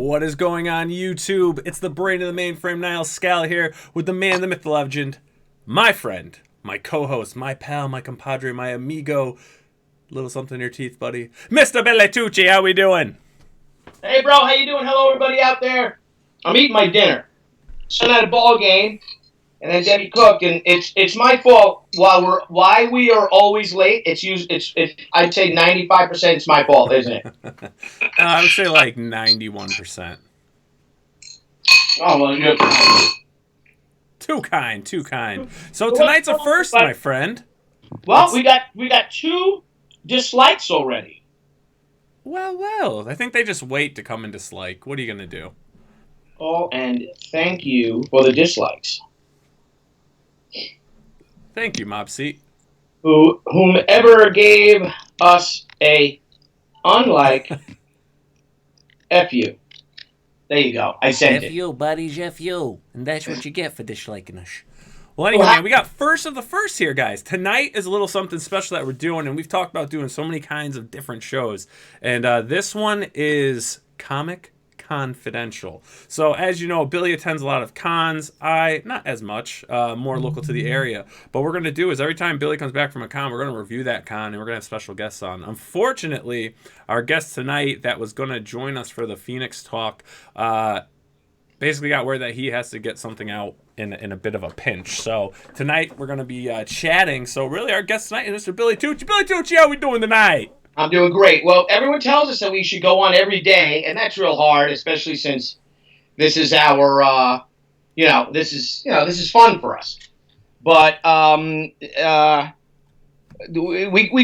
What is going on YouTube? It's the brain of the mainframe, Nile Scala here with the man, the myth, the legend, my friend, my co-host, my pal, my compadre, my amigo. Little something in your teeth, buddy. Mr. Billy Tucci, how we doing? Hey, bro, how you doing? Hello, everybody out there. I'm eating my dinner. Son had a ball game, and then Debbie cooked, and it's my fault. Why we are always late? I'd say 95% it's my fault, isn't it? I would say like 91%. Oh well, you're Too kind. So tonight's a first, my friend. Well, we got 2 dislikes already. Well. I think they just wait to come and dislike. What are you gonna do? Oh, and thank you for the dislikes. Thank you, Mopsy. Whomever gave us a unlike, F you. There you go. I sent it. F you, buddies, F you. And that's what you get for disliking us. Well, anyway, man, we got first of the first here, guys. Tonight is a little something special that we're doing, and we've talked about doing so many kinds of different shows. And this one is Con-Fidential. So, as you know, Billy attends a lot of cons. I, not as much, more local to the area. But what we're going to do is every time Billy comes back from a con, we're going to review that con, and we're going to have special guests on. Unfortunately, our guest tonight that was going to join us for the Phoenix talk basically got word that he has to get something out in a bit of a pinch. So tonight we're going to be chatting. So really our guest tonight is Mr. Billy Tucci. Billy Tucci, how we doing tonight? I'm doing great. Well, everyone tells us that we should go on every day, and that's real hard, especially since this is our, this is fun for us. But we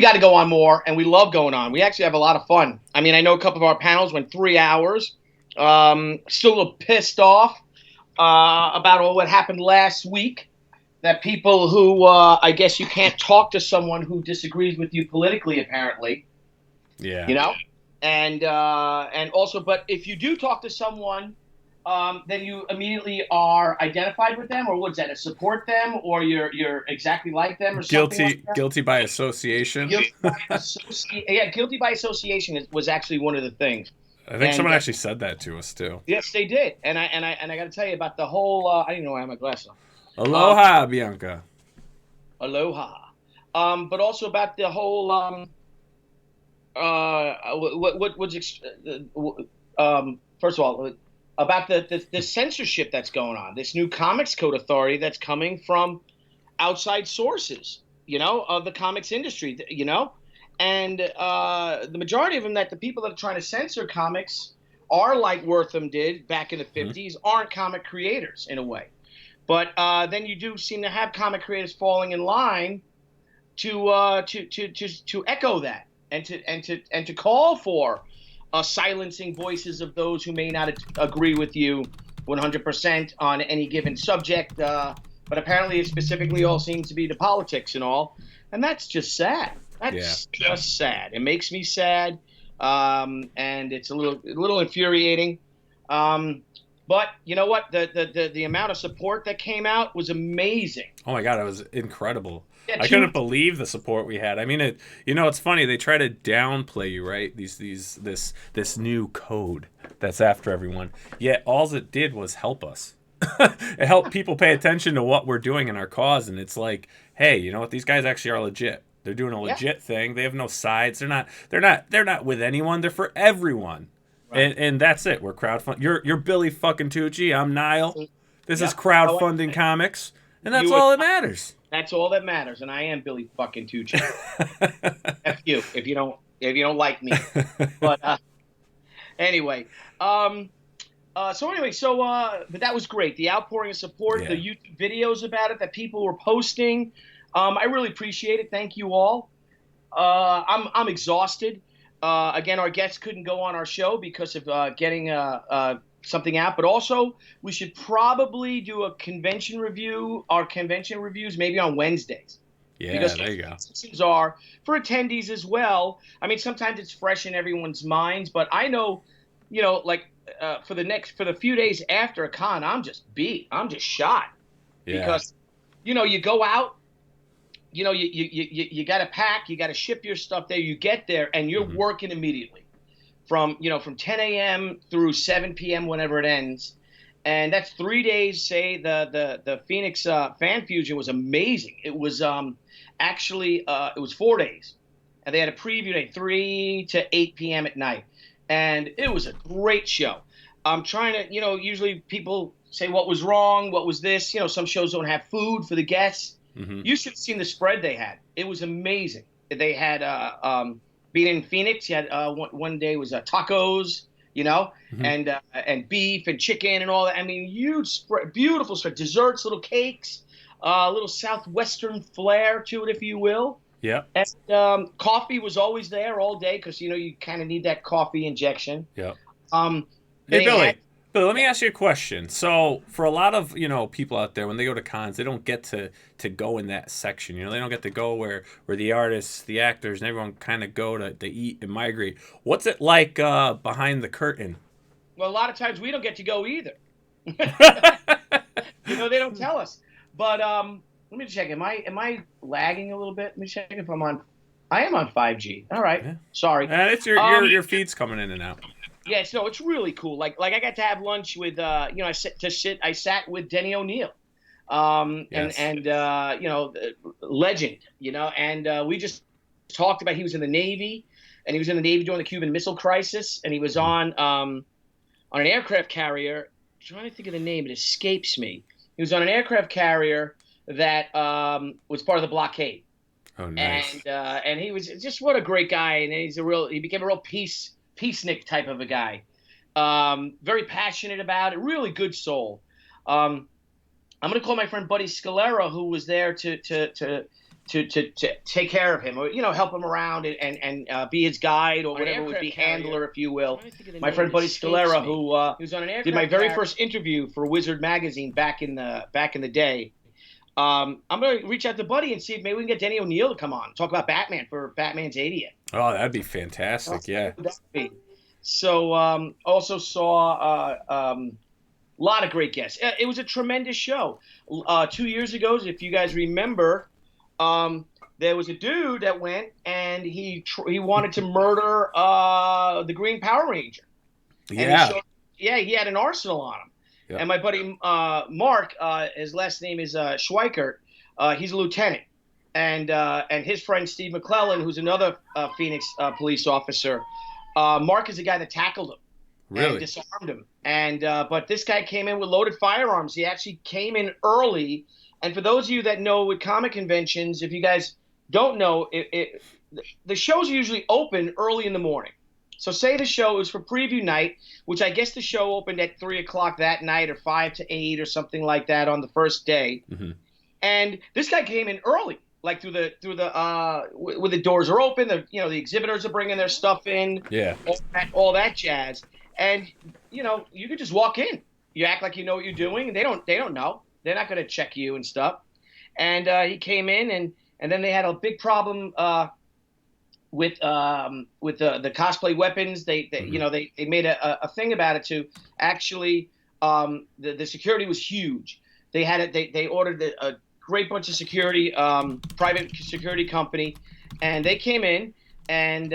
got to go on more, and we love going on. We actually have a lot of fun. I mean, I know a couple of our panels went 3 hours. Still a little pissed off about all what happened last week. That people who, I guess you can't talk to someone who disagrees with you politically, apparently. Yeah. You know? And also, but if you do talk to someone, then you immediately are identified with them, or what's that, support them, or you're exactly like them, or something like that? Guilty by association. Guilty by association was actually one of the things. I think someone actually said that to us too. Yes, they did, and I got to tell you about the whole. I didn't know I had my glasses on. Aloha, Bianca. Aloha, but also about the whole. First of all, about the censorship that's going on. This new Comics Code Authority that's coming from outside sources, of the comics industry, And the majority of them, that the people that are trying to censor comics are like Wortham did back in the 50s, aren't comic creators in a way. But then you do seem to have comic creators falling in line to echo that and to call for silencing voices of those who may not agree with you 100% on any given subject. But apparently it specifically all seems to be the politics and all. And that's just sad. That's just sad. It makes me sad, and it's a little infuriating. But you know what? The amount of support that came out was amazing. Oh my God, it was incredible. Yeah, I couldn't believe the support we had. I mean, it's funny. They try to downplay you, right? This new code that's after everyone. Yet all it did was help us. It helped people pay attention to what we're doing in our cause, and it's like, hey, you know what? These guys actually are legit. They're doing a legit thing. They have no sides. They're not with anyone. They're for everyone. Right. And that's it. We're crowdfunding. You're Billy fucking Tucci. I'm Nile. This is Crowdfunding Comics, and that's all that matters. That's all that matters. And I am Billy fucking Tucci. F you if you don't like me. But anyway, but that was great. The outpouring of support, the YouTube videos about it that people were posting. I really appreciate it. Thank you all. I'm exhausted. Again, our guests couldn't go on our show because of getting something out. But also, we should probably do a convention review. Our convention reviews maybe on Wednesdays. Yeah, because there you go. Things are for attendees as well. I mean, sometimes it's fresh in everyone's minds, but I know, for the few days after a con, I'm just shot because, you go out. You got to pack, you got to ship your stuff there. You get there and you're working immediately. from 10 a.m. through 7 p.m. whenever it ends. And that's 3 days. Say the Phoenix Fan Fusion was amazing. It was actually it was 4 days, and they had a preview day 3 to 8 p.m. at night, and it was a great show. I'm trying to, usually people say what was wrong, what was this. Some shows don't have food for the guests. Mm-hmm. You should have seen the spread they had. It was amazing. They had being in Phoenix, you had one day was tacos. Mm-hmm. And beef and chicken and all that. I mean, huge spread, beautiful spread, desserts, little cakes, a little southwestern flair to it, if you will. Yeah. And coffee was always there all day because you kind of need that coffee injection. Yeah. They Billy, let me ask you a question. So, for a lot of people out there, when they go to cons, they don't get to go in that section. They don't get to go where the artists, the actors, and everyone kind of go to eat and migrate. What's it like behind the curtain? Well, a lot of times we don't get to go either. They don't tell us. But let me check. Am I lagging a little bit? Let me check if I'm on. I am on 5G. All right. Yeah. Sorry. And it's your feed's coming in and out. Yeah, so it's really cool. Like I got to have lunch with I sat with Denny O'Neil, Yes. and legend, and we just talked about he was in the Navy, and he was in the Navy during the Cuban Missile Crisis, and he was on an aircraft carrier. I'm trying to think of the name, it escapes me. He was on an aircraft carrier that was part of the blockade. Oh, nice. And he was just what a great guy, and he became a real peacenik type of a guy. Very passionate about it, really good soul. I'm going to call my friend Buddy Scalera, who was there to take care of him, or help him around and be his guide or whatever would be handler, if you will. My friend Buddy Scalera, who did my very first interview for Wizard magazine back in the day. I'm going to reach out to Buddy and see if maybe we can get Denny O'Neil to come on, talk about Batman for Batman's 80th. Oh, that'd be fantastic. Yeah. So also saw a lot of great guests. It was a tremendous show. 2 years ago, if you guys remember, there was a dude that went and he wanted to murder the Green Power Ranger. Yeah. He had an arsenal on him. Yep. And my buddy Mark, his last name is Schweikert. He's a lieutenant, and his friend Steve McClellan, who's another Phoenix police officer. Mark is the guy that tackled him, and disarmed him. And but this guy came in with loaded firearms. He actually came in early. And for those of you that know with comic conventions, if you guys don't know, the shows are usually open early in the morning. So say the show is for preview night, which I guess the show opened at 3 o'clock that night or 5 to 8 or something like that on the first day. Mm-hmm. And this guy came in early, like through the when the doors are open, the exhibitors are bringing their stuff in, all that jazz. And you could just walk in. You act like you know what you're doing, and they don't know. They're not going to check you and stuff. And he came in, and then they had a big problem with the cosplay weapons. They made a thing about it too. Actually, the security was huge. They ordered a great bunch of security, private security company, and they came in and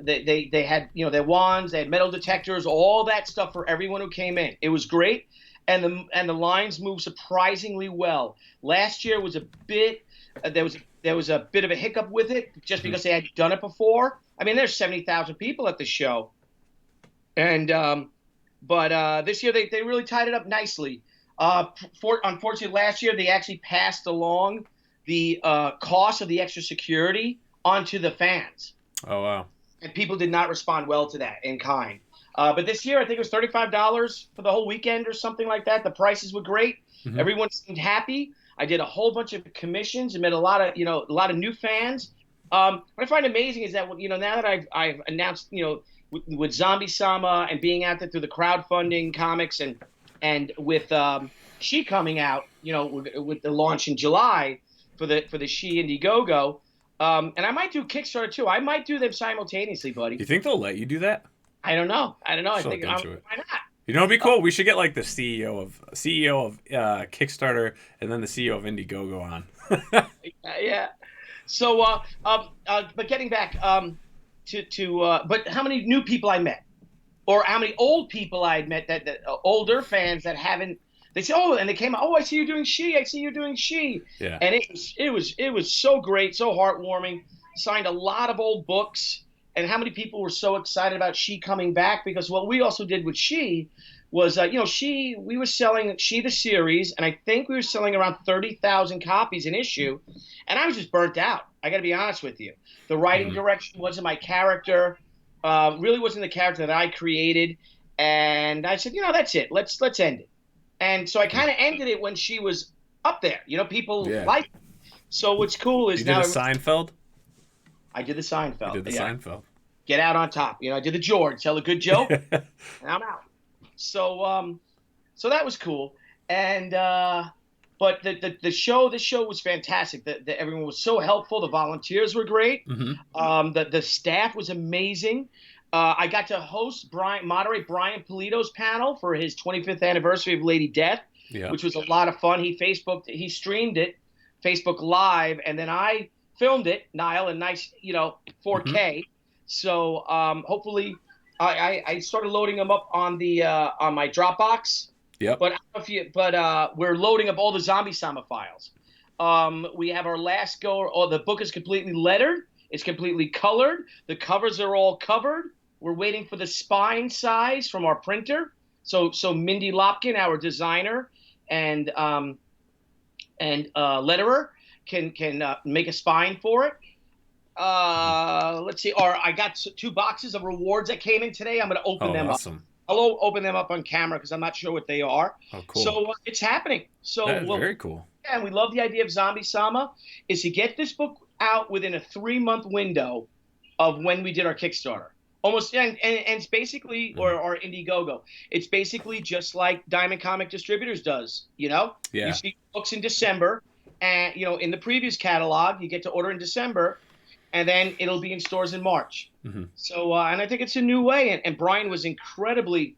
they had their wands, they had metal detectors, all that stuff for everyone who came in. It was great, and the lines moved surprisingly well. Last year was a bit there was a bit of a hiccup with it just because they had done it before. I mean, there's 70,000 people at the show, and but this year they really tied it up nicely. Unfortunately, last year they actually passed along the cost of the extra security onto the fans. Oh, wow. And people did not respond well to that in kind. But this year, I think it was $35 for the whole weekend or something like that. The prices were great. Mm-hmm. Everyone seemed happy. I did a whole bunch of commissions and met a lot of new fans. What I find amazing is that now that I've announced with Zombie Sama and being out there through the crowdfunding comics and with She coming out with the launch in July for the She Indiegogo, and I might do Kickstarter too. I might do them simultaneously, buddy. You think they'll let you do that? I don't know. I think why not? It'd be cool. We should get like the CEO of Kickstarter and then the CEO of Indiegogo on. Yeah. So, but getting back, but how many new people I met, or how many old people I had met that older fans that haven't. They say, oh, and they came out. Oh, I see you're doing She. I see you're doing She. Yeah. And it was so great, so heartwarming. Signed a lot of old books, and how many people were so excited about She coming back? Because what we also did with She was, we were selling She the series, and I think we were selling around 30,000 copies an issue, and I was just burnt out. I got to be honest with you. The writing direction wasn't my character, really wasn't the character that I created, and I said, that's it. Let's end it. And so I kind of ended it when She was up there. People like it. So what's cool is you did now a Seinfeld. I did the Seinfeld. You did the Seinfeld. Get out on top. I did the George, tell a good joke, and I'm out. So that was cool. And but the show was fantastic. Everyone was so helpful. The volunteers were great. The staff was amazing. I got to moderate Brian Polito's panel for his 25th anniversary of Lady Death, which was a lot of fun. He streamed it, Facebook Live, and then I filmed it, Nile, in nice 4K. So hopefully. I started loading them up on my Dropbox. Yep. But we're loading up all the Zombie Sama files. We have our last go. The book is completely lettered. It's completely colored. The covers are all covered. We're waiting for the spine size from our printer. So Mindy Lopkin, our designer and letterer, can make a spine for it. Let's see. I got 2 boxes of rewards that came in today. I'm going to open them up. I'll open them up on camera because I'm not sure what they are. Oh, cool. So it's happening. So that is very cool. Yeah, and we love the idea of Zombie Sama is to get this book out within a 3-month window of when we did our Kickstarter. Almost, and it's basically, or Indiegogo. It's basically just like Diamond Comic Distributors does. Yeah. You see books in December, and in the previous catalog, you get to order in December. And then it'll be in stores in March. So, and I think it's a new way. And Brian was incredibly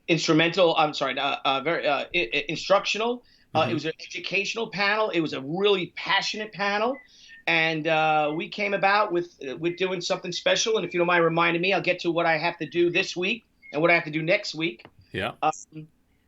instrumental. I'm sorry, very instructional. It was an educational panel. It was a really passionate panel. And we came about with doing something special. And if you don't mind reminding me, I'll get to what I have to do this week and what I have to do next week. Yeah.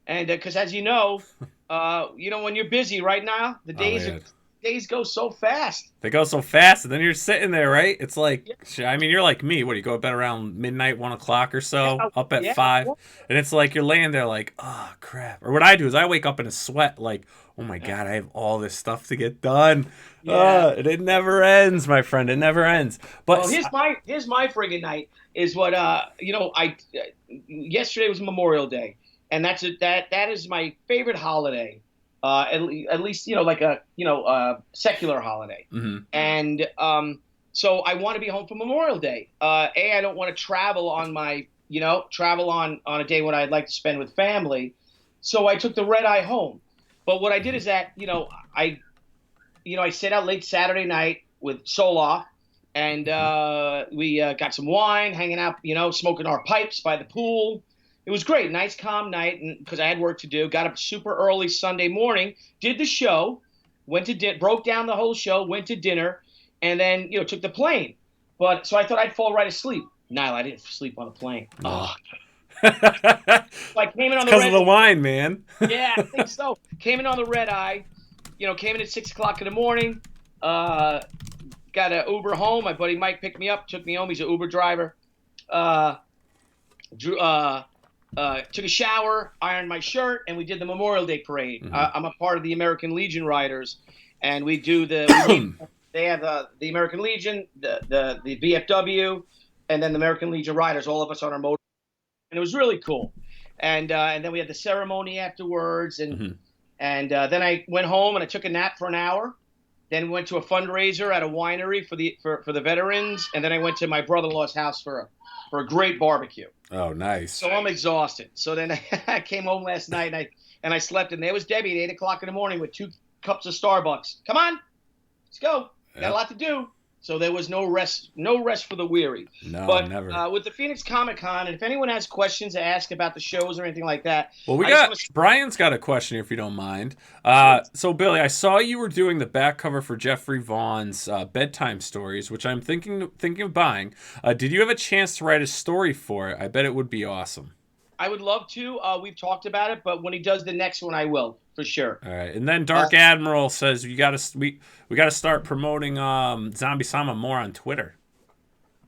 And because as you know, when you're busy right now, the days go so fast. They go so fast, and then you're sitting there, right? It's like, I mean, you're like me. What do you go to bed around midnight, 1 o'clock or so, up at 5, and it's like you're laying there like, oh crap. Or what I do is I wake up in a sweat, like, oh my god, I have all this stuff to get done. It never ends, my friend. It never ends. But here's my friggin' night is what yesterday was Memorial Day, and that is my favorite holiday. At least like a secular holiday, and so I want to be home for Memorial Day. I don't want to travel on my on a day when I'd like to spend with family, so I took the red eye home. But what I did is that I stayed out late Saturday night with Sola, and we got some wine, hanging out, smoking our pipes by the pool. It was great. Nice, calm night, and because I had work to do. Got up super early Sunday morning, did the show, broke down the whole show, went to dinner, and then, took the plane. But so I thought I'd fall right asleep. Nile, I didn't sleep on the plane. Oh. So I came in on because of the wine, man. Yeah, I think so. Came in on the red eye. Came in at 6 o'clock in the morning. Got an Uber home. My buddy Mike picked me up, took me home. He's an Uber driver. Took a shower, ironed my shirt, and we did the Memorial Day parade. I'm a part of the American Legion Riders, and we do they have the American Legion, the VFW, and then the American Legion Riders, all of us on our motor. And it was really cool. And then we had the ceremony afterwards, and then I went home and I took a nap for an hour. Then went to a fundraiser at a winery for the veterans, and then I went to my brother-in-law's house for a great barbecue. Oh, nice. So I'm exhausted. So then I came home last night and I slept, and there was Debbie at 8 o'clock in the morning with 2 cups of Starbucks. Come on, let's go. Got a lot to do. So there was no rest for the weary. No, But never. with the Phoenix Comic Con, and if anyone has questions to ask about the shows or anything like that, Well, Brian's got a question if you don't mind. Sure. So Billy, I saw you were doing the back cover for Jeffrey Vaughn's bedtime stories, which I'm thinking of buying. Did you have a chance to write a story for it? I bet it would be awesome. I would love to. We've talked about it, but when he does the next one, I will for sure. All right, and then Dark Admiral says we got to start promoting Zombie Sama more on Twitter.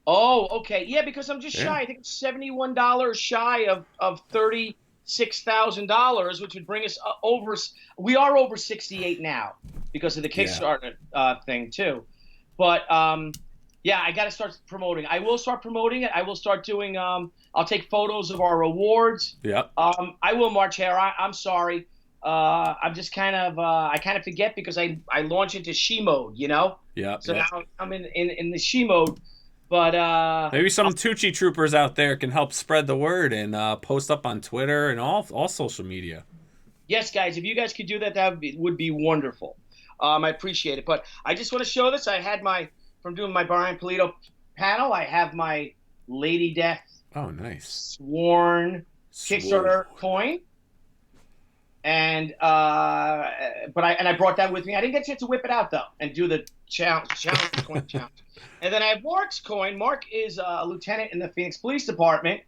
Oh, okay, yeah, because I'm just shy. I think it's $71 shy of $36,000, which would bring us over. We are over 68 now because of the Kickstarter thing too. But yeah, I got to start promoting. I will start promoting it. I will start doing. I'll take photos of our awards. Yep. I will march hair. I'm sorry. I'm just kind of I kind of forget because I launch into she mode, you know. Yeah. So now I'm in the she mode, but maybe some TUCCI troopers out there can help spread the word and post up on Twitter and all social media. Yes, guys, if you guys could do that, would be wonderful. I appreciate it. But I just want to show this. I had from doing my Brian Polito panel, I have my Lady Death. Oh, nice. Sworn Kickstarter coin. And but I brought that with me. I didn't get a chance to whip it out though and do the challenge coin challenge. And then I have Mark's coin. Mark is a lieutenant in the Phoenix Police Department,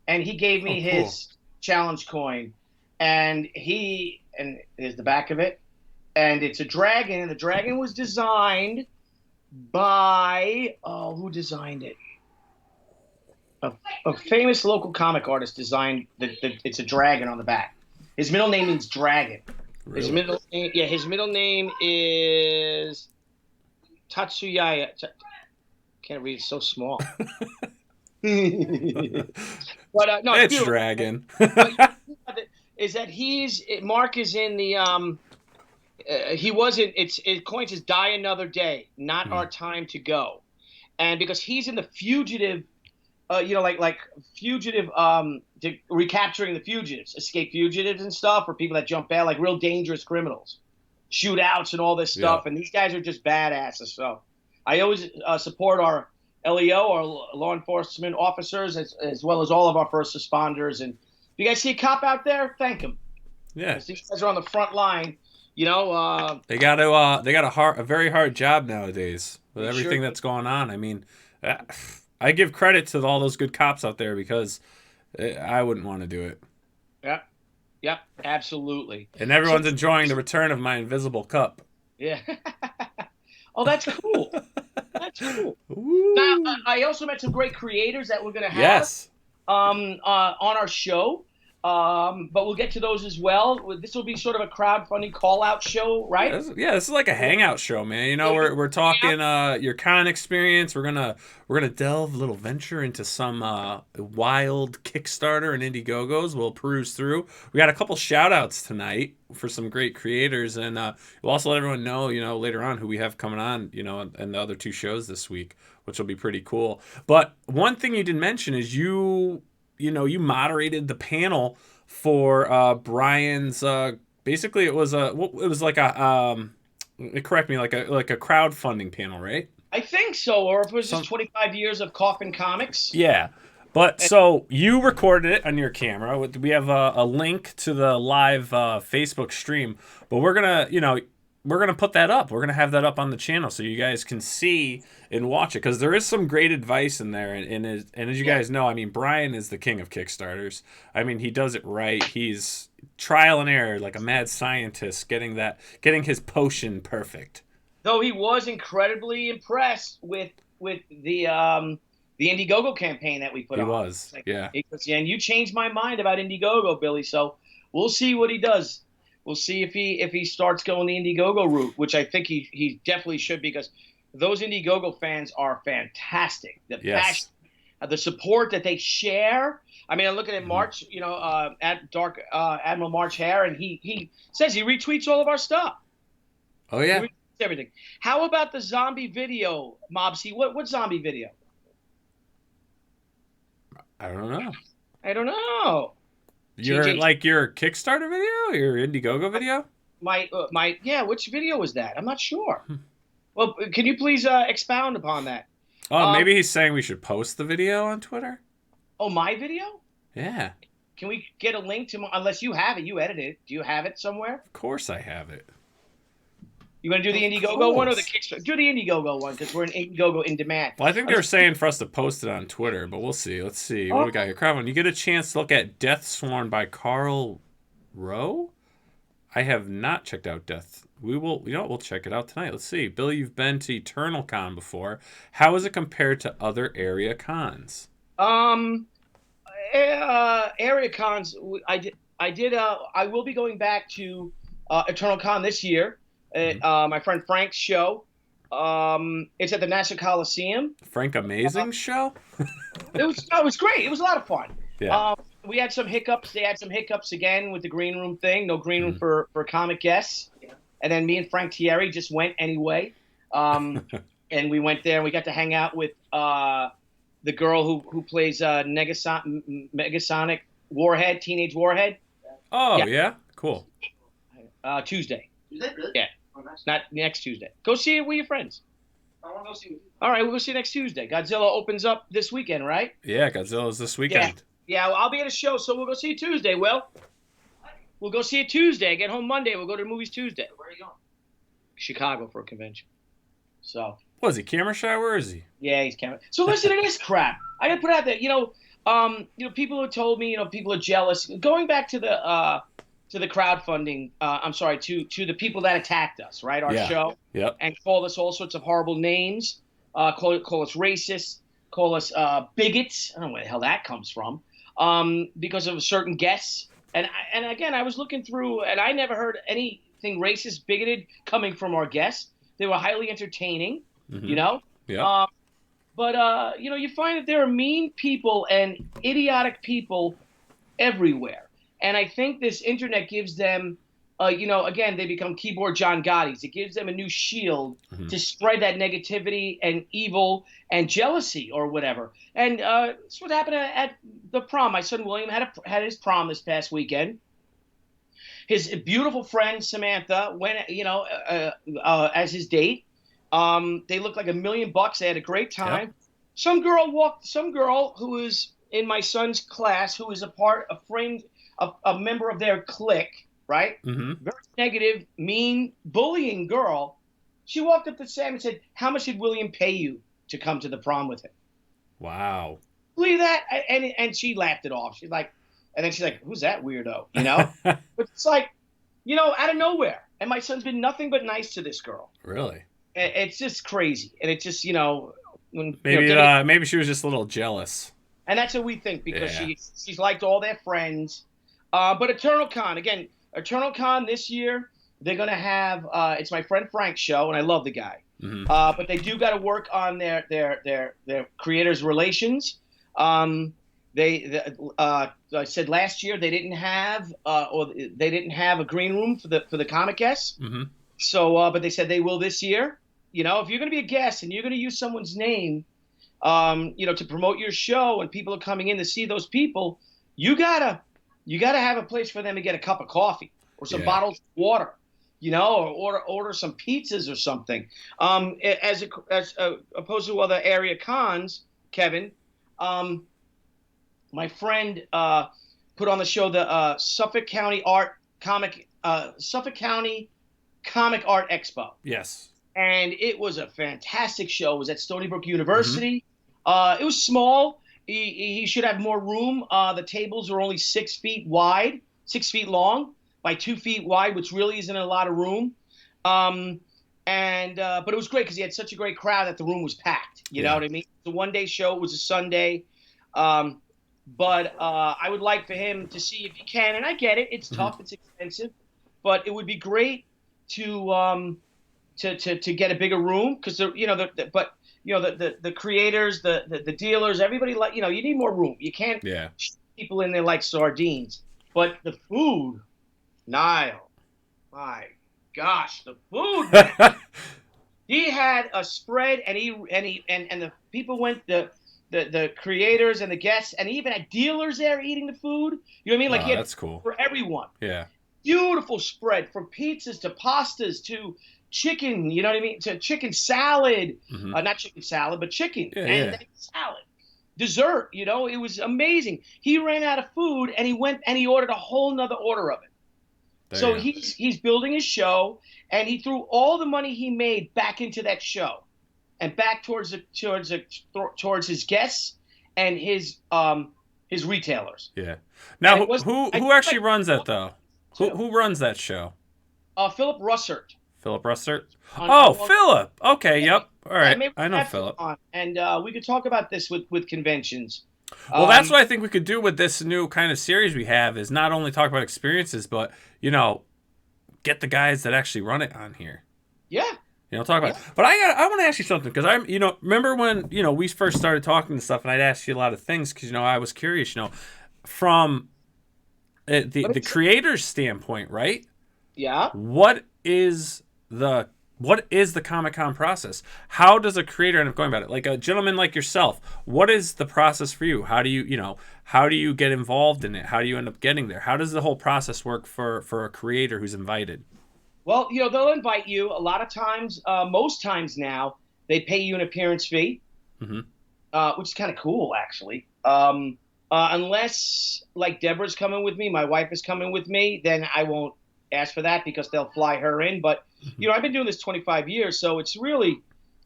and he gave me his challenge coin. And here's the back of it, and it's a dragon, and the dragon was designed by who designed it? A famous local comic artist designed it's a dragon on the back. His middle name means dragon. Really? His middle name is Tatsuyaya. Can't read, it's so small. But no, it's beautiful. Dragon. Is that Mark is in the he wasn't. It coins as Die Another Day, Not Our Time to Go, and because he's in the fugitive. Like fugitive, recapturing the fugitives, escape fugitives and stuff, or people that jump bail, like real dangerous criminals, shootouts and all this stuff. Yeah. And these guys are just badasses. So I always support our LEO, our law enforcement officers, as well as all of our first responders. And if you guys see a cop out there, thank them. Yeah, these guys are on the front line. You know, they got a very hard job nowadays with everything that's going on. I mean. I give credit to all those good cops out there because I wouldn't want to do it. Yep, absolutely. And everyone's enjoying the return of my invisible cup. Yeah. Oh, that's cool. That's cool. Now, I also met some great creators that we're going to have on our show. But we'll get to those as well. This will be sort of a crowdfunding call out show, right? This is like a hangout show, man. You know, we're talking your con experience. We're gonna delve a little venture into some wild Kickstarter and Indiegogos. We'll peruse through. We got a couple shout outs tonight for some great creators, and we'll also let everyone know, later on who we have coming on, and the other two shows this week, which will be pretty cool. But one thing you didn't mention is you moderated the panel for Brian's. Basically, it was like a correct me, like a crowdfunding panel, right? I think so, or if it was just 25 years of Coffin Comics. Yeah, but so you recorded it on your camera. We have a link to the live Facebook stream, but we're gonna put that up. We're gonna have that up on the channel so you guys can see and watch it, because there is some great advice in there. And as you guys know, I mean, Brian is the king of Kickstarters. I mean, he does it right. He's trial and error, like a mad scientist, getting his potion perfect. Though he was incredibly impressed with the Indiegogo campaign that we put on. He was, yeah. And you changed my mind about Indiegogo, Billy. So we'll see what he does. We'll see if he starts going the Indiegogo route, which I think he definitely should, because those Indiegogo fans are fantastic. The passion, the support that they share. I mean, I'm looking at March, at Dark Admiral March Hare, and he says he retweets all of our stuff. Oh yeah, he retweets everything. How about the zombie video, Mobsy? What zombie video? I don't know. Your Kickstarter video, your Indiegogo video? Which video was that? I'm not sure. Well, can you please expound upon that? Oh, maybe he's saying we should post the video on Twitter? Oh, my video? Yeah. Can we get a link to unless you have it, you edited it. Do you have it somewhere? Of course I have it. You want to do the Indiegogo one or the Kickstarter? Do the Indiegogo one because we're an Indiegogo in demand. Well, I think they were saying for us to post it on Twitter, but we'll see. Let's see. What do we got here? Crowdfunding. You get a chance to look at Death Sworn by Carl Rowe? I have not checked out Death. We will, we'll check it out tonight. Let's see. Billy, you've been to Eternal Con before. How is it compared to other area cons? Area cons. I will be going back to Eternal Con this year. My friend Frank's show. It's at the Nassau Coliseum. Frank Amazing show? It was great. It was a lot of fun. Yeah. We had some hiccups. They had some hiccups again with the green room thing. No green room for comic guests. Yeah. And then me and Frank Thierry just went anyway. And we went there and we got to hang out with the girl who plays Megasonic Warhead, Teenage Warhead. Oh, yeah? Cool. Tuesday. Tuesday? Really? Yeah. Oh, nice. Not next Tuesday. Go see it with your friends. I want to go see you. All right, we'll go see you next Tuesday. Godzilla opens up this weekend, right? Yeah, Godzilla's this weekend. Yeah, well, I'll be at a show, so we'll go see you Tuesday, Will. We'll go see it Tuesday. Get home Monday. We'll go to the movies Tuesday. Where are you going? Chicago for a convention. So. What is he, camera shy? Where is he? Yeah, he's camera. So listen to this crap. I gotta put out there. People have told me, people are jealous. Going back to the crowdfunding. I'm sorry, to the people that attacked us, right? Our show. Yep. And called us all sorts of horrible names. Call us racist. Call us bigots. I don't know where the hell that comes from. Because of certain guests. And again, I was looking through, and I never heard anything racist, bigoted coming from our guests. They were highly entertaining, Yeah. But you find that there are mean people and idiotic people everywhere. And I think this internet gives them, again, they become keyboard John Gottis. It gives them a new shield to spread that negativity and evil and jealousy or whatever. And that's what happened at the prom. My son William had his prom this past weekend. His beautiful friend Samantha went, as his date. They looked like $1 million. They had a great time. Yep. Some girl who was in my son's class, who is a member of their clique, right? Very negative, mean, bullying girl. She walked up to Sam and said, "How much did William pay you to come to the prom with him?" Wow. Believe that? And she laughed it off. She's like, "Who's that weirdo?" But it's like, out of nowhere. And my son's been nothing but nice to this girl. Really? It's just crazy. And it's just, maybe she was just a little jealous. And that's what we think, because she's liked all their friends. But Eternal Con this year, they're going to have, it's my friend Frank's show, and I love the guy. But they do got to work on their creators' relations. I said last year they didn't have a green room for the comic guests. So, but they said they will this year. If you're going to be a guest and you're going to use someone's name, to promote your show, and people are coming in to see those people, you gotta have a place for them to get a cup of coffee or some bottles of water, or order some pizzas or something. As opposed to other area cons, Kevin, my friend put on the show the Suffolk County Comic Art Expo. Yes. And it was a fantastic show. It was at Stony Brook University. It was small. He should have more room. The tables are only 6 feet wide, 6 feet long by 2 feet wide, which really isn't a lot of room. But it was great because he had such a great crowd that the room was packed. You know what I mean? It's a one-day show. It was a Sunday. But I would like for him to see if he can. And I get it. It's tough. It's expensive. But it would be great to get a bigger room, because the creators, the dealers, everybody, you need more room. You can't shoot people in there like sardines. But the food, Nile, my gosh, the food. Man. He had a spread, and the people went, the creators and the guests, and he even had dealers there eating the food. You know what I mean? Like, that's cool for everyone. Yeah. beautiful spread from pizzas to pastas to chicken, you know what I mean? To chicken salad, not chicken salad, but chicken and salad. Dessert, you know, it was amazing. He ran out of food and he went and he ordered a whole nother order of it. So he's building his show, and he threw all the money he made back into that show, and back towards his guests and his retailers. Yeah. Now, who actually runs that though? Who runs that show? Philip Russert. Philip Russert. Philip. Okay. Yep. All right. Yeah, I know Philip. And we could talk about this with conventions. Well, that's what I think we could do with this new kind of series we have, is not only talk about experiences, but, you know, get the guys that actually run it on here. Yeah. You know, talk about it. But I want to ask you something, because remember when, you know, we first started talking and stuff, and I'd ask you a lot of things because, you know, I was curious, you know, from the creator's standpoint, right? Yeah. What is the Comic-Con process? How does a creator end up going about it? Like a gentleman like yourself, what is the process for you? How do you get involved in it? How do you end up getting there? How does the whole process work for a creator who's invited? Well, you know, they'll invite you a lot of times. Most times now, they pay you an appearance fee, which is kind of cool, actually. Unless, like, Deborah's coming with me, my wife is coming with me, then I won't ask for that because they'll fly her in. But, you know, I've been doing this 25 years, so it's really,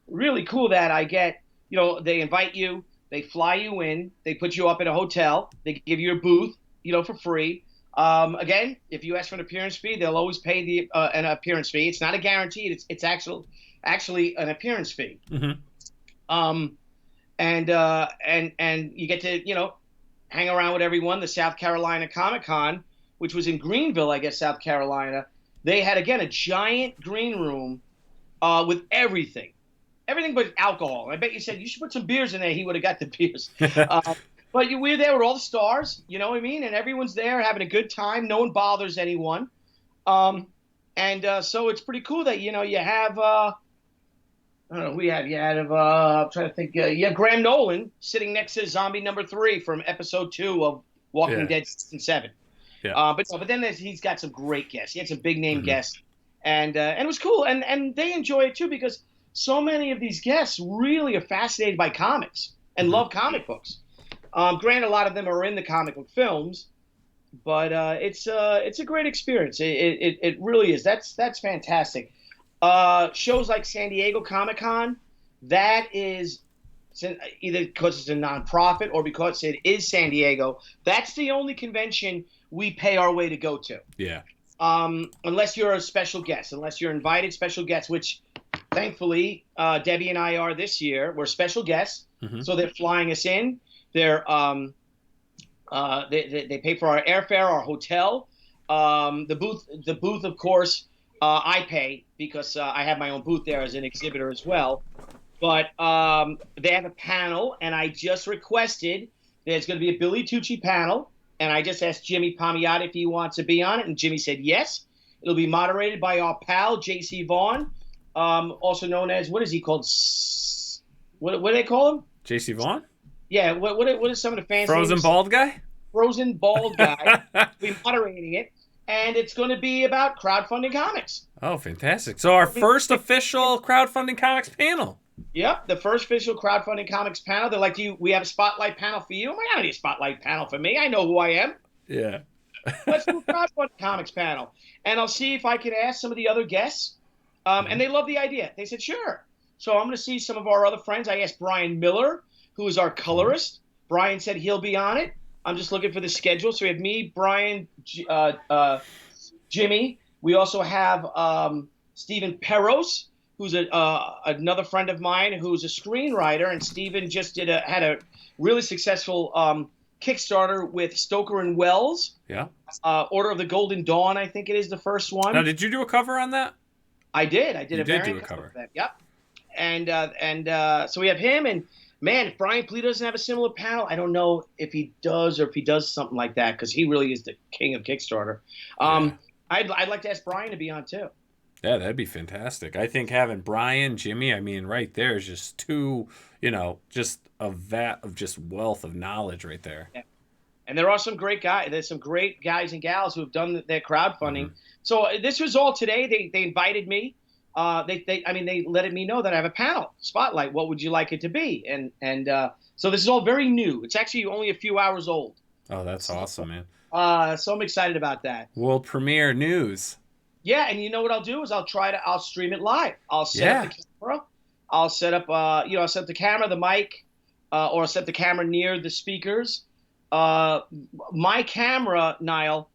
really cool that I get, you know, they invite you, they fly you in, they put you up in a hotel, they give you a booth, you know, for free. Again, if you ask for an appearance fee, they'll always pay an appearance fee. It's not a guarantee. It's actually an appearance fee. And you get to, you know, hang around with everyone. The South Carolina Comic-Con, which was in Greenville, I guess, South Carolina, they had, again, a giant green room with everything but alcohol. And I bet you said, you should put some beers in there. He would have got the beers. But we're there with all the stars, you know what I mean? And everyone's there having a good time. No one bothers anyone. So it's pretty cool that, you know, you have, I don't know, I'm trying to think, you have Graham Nolan sitting next to zombie number 3 from episode 2 of Walking Dead season 7. Yeah. But then he's got some great guests. He had some big name guests, and it was cool. And they enjoy it too, because so many of these guests really are fascinated by comics and love comic books. Granted, a lot of them are in the comic book films, but it's a great experience. It really is. That's fantastic. Shows like San Diego Comic-Con, that is either because it's a nonprofit or because it is San Diego. That's the only convention we pay our way to go to. Yeah. Unless you're a special guest, unless you're invited special guests, which thankfully Debbie and I are this year. We're special guests, so they're flying us in. They're they pay for our airfare, our hotel, the booth, of course. I pay because I have my own booth there as an exhibitor as well. But they have a panel, and I just requested there's going to be a Billy Tucci panel, and I just asked Jimmy Palmiotti if he wants to be on it, and Jimmy said yes. It'll be moderated by our pal J.C. Vaughn, also known as, what is he called? What do they call him? J.C. Vaughn? Yeah. What is some of the fans? Frozen bald guy. Frozen bald guy. We'll be moderating it. And it's going to be about crowdfunding comics. Oh, fantastic. So our first official crowdfunding comics panel. Yep, the first official crowdfunding comics panel. They're like, we have a spotlight panel for you? I'm like, I don't need a spotlight panel for me. I know who I am. Yeah. Let's do a crowdfunding comics panel. And I'll see if I can ask some of the other guests. And they love the idea. They said, sure. So I'm going to see some of our other friends. I asked Brian Miller, who is our colorist. Brian said he'll be on it. I'm just looking for the schedule. So we have me, Brian, Jimmy. We also have Stephen Peros, who's another friend of mine who's a screenwriter. And Stephen just had a really successful Kickstarter with Stoker and Wells. Yeah. Order of the Golden Dawn, I think it is the first one. Now, did you do a cover on that? I did. I did you a did variant do a cover. Of that. Yep. And so we have him, and man, if Brian Plea doesn't have a similar panel, I don't know if he does or if he does something like that, because he really is the king of Kickstarter. I'd like to ask Brian to be on too. Yeah, that'd be fantastic. I think having Brian, Jimmy, I mean, right there is just two, just a vat of just wealth of knowledge right there. Yeah. And there are some great guys. There's some great guys and gals who have done their crowdfunding. So this was all today. They invited me. They let me know that I have a panel spotlight. What would you like it to be? And so this is all very new. It's actually only a few hours old. Oh, that's awesome, man. So I'm excited about that. World premiere news. Yeah, and you know what I'll do is I'll stream it live. I'll set up the camera. I'll set up I'll set the camera, the mic, or I'll set the camera near the speakers. My camera, Nile,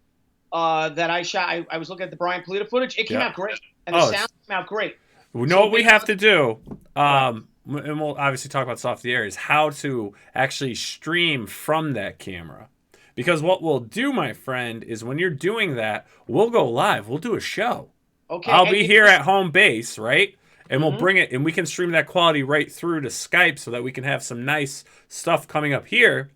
that I shot. I was looking at the Brian Polita footage. It came out great, and the sound came out great. We know what we have to do. And we'll obviously talk about this off the air, is how to actually stream from that camera. Because what we'll do, my friend, is when you're doing that, we'll go live. We'll do a show. Okay. I'll be here at home base, right? And we'll bring it, and we can stream that quality right through to Skype so that we can have some nice stuff coming up here.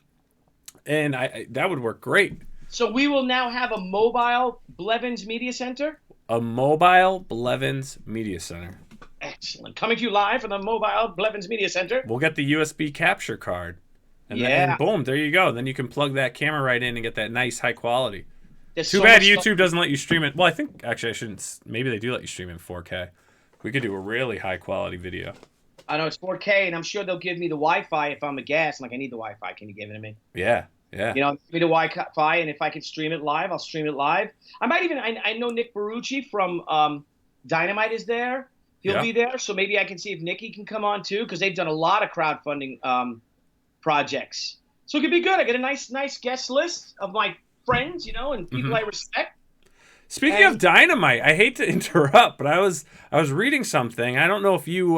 And that would work great. So we will now have a mobile Blevins Media Center? A mobile Blevins Media Center. Excellent. Coming to you live from the mobile Blevins Media Center. We'll get the USB capture card. And boom, there you go. Then you can plug that camera right in and get that nice high quality. Too bad YouTube doesn't let you stream it. Well, I think, actually, I shouldn't. Maybe they do let you stream in 4K. We could do a really high quality video. I know it's 4K, and I'm sure they'll give me the Wi-Fi if I'm a guest. Like, I need the Wi-Fi. Can you give it to me? Yeah. You know, give me the Wi-Fi, and if I can stream it live, I'll stream it live. I might even. I know Nick Barucci from Dynamite is there. He'll be there, so maybe I can see if Nikki can come on too, because they've done a lot of crowdfunding projects. So it could be good. I get a nice guest list of my friends, you know, and people I respect. Speaking of Dynamite, I hate to interrupt, but I was reading something. I don't know if you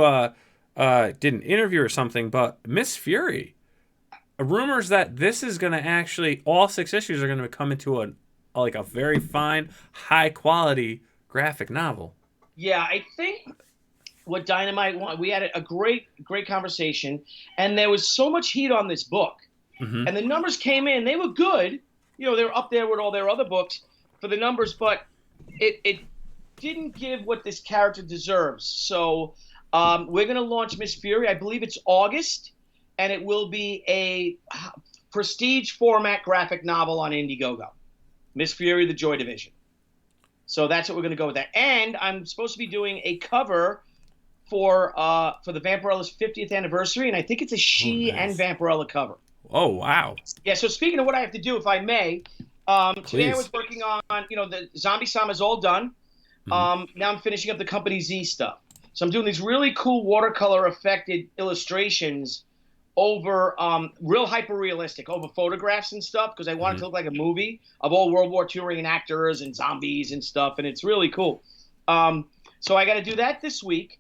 did an interview or something, but Miss Fury, rumors that this is going to actually, all 6 issues are going to come into a very fine, high quality graphic novel. Yeah, I think what Dynamite wanted, we had a great conversation, and there was so much heat on this book, and the numbers came in. They were good. You know, they were up there with all their other books for the numbers, but it didn't give what this character deserves. So we're going to launch Miss Fury. I believe it's August, and it will be a prestige format graphic novel on Indiegogo. Miss Fury, the Joy Division. So that's what we're going to go with that. And I'm supposed to be doing a cover for the Vampirella's 50th anniversary, and I think it's a She and Vampirella cover. Oh, wow. Yeah, so speaking of what I have to do, if I may, today I was working on, the Zombie Sama is all done. Now I'm finishing up the Company Z stuff. So I'm doing these really cool watercolor affected illustrations over real hyper-realistic, over photographs and stuff, because I want it to look like a movie of all World War II reenactors and zombies and stuff, and it's really cool. So I got to do that this week.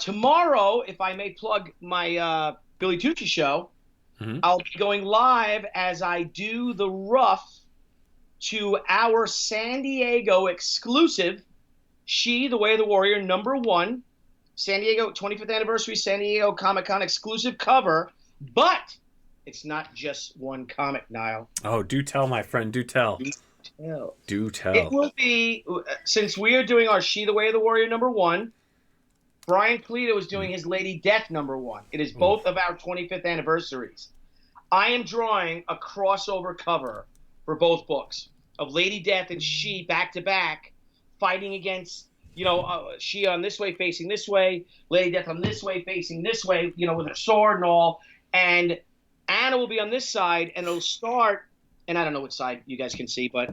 Tomorrow, if I may plug my Billy Tucci show, I'll be going live as I do the rough to our San Diego exclusive She, the Way of the Warrior, #1, San Diego 25th anniversary San Diego Comic-Con exclusive cover, but it's not just one comic, Nile. Oh, do tell, my friend, do tell. Do tell. It will be, since we are doing our She, the Way of the Warrior #1, Brian Polita was doing his Lady Death #1. It is both of our 25th anniversaries. I am drawing a crossover cover for both books of Lady Death and She back to back, fighting against, She on this way facing this way, Lady Death on this way facing this way, with her sword and all. And Anna will be on this side, and it'll start, and I don't know what side you guys can see, but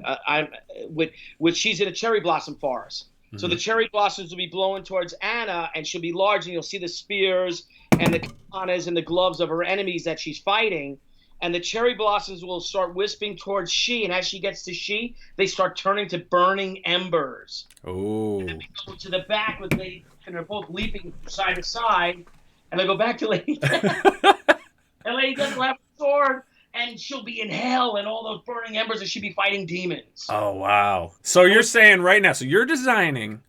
she's in a cherry blossom forest. So the cherry blossoms will be blowing towards Anna, and she'll be large, and you'll see the spears and the katanas and the gloves of her enemies that she's fighting. And the cherry blossoms will start wisping towards She, and as she gets to She, they start turning to burning embers. Oh. And then we go to the back with Lady, and they're both leaping side to side, and they go back to Lady Death. And Lady Death will have a sword, and she'll be in hell, and all those burning embers, and she'll be fighting demons. Oh, wow. So you're saying right now, so you're designing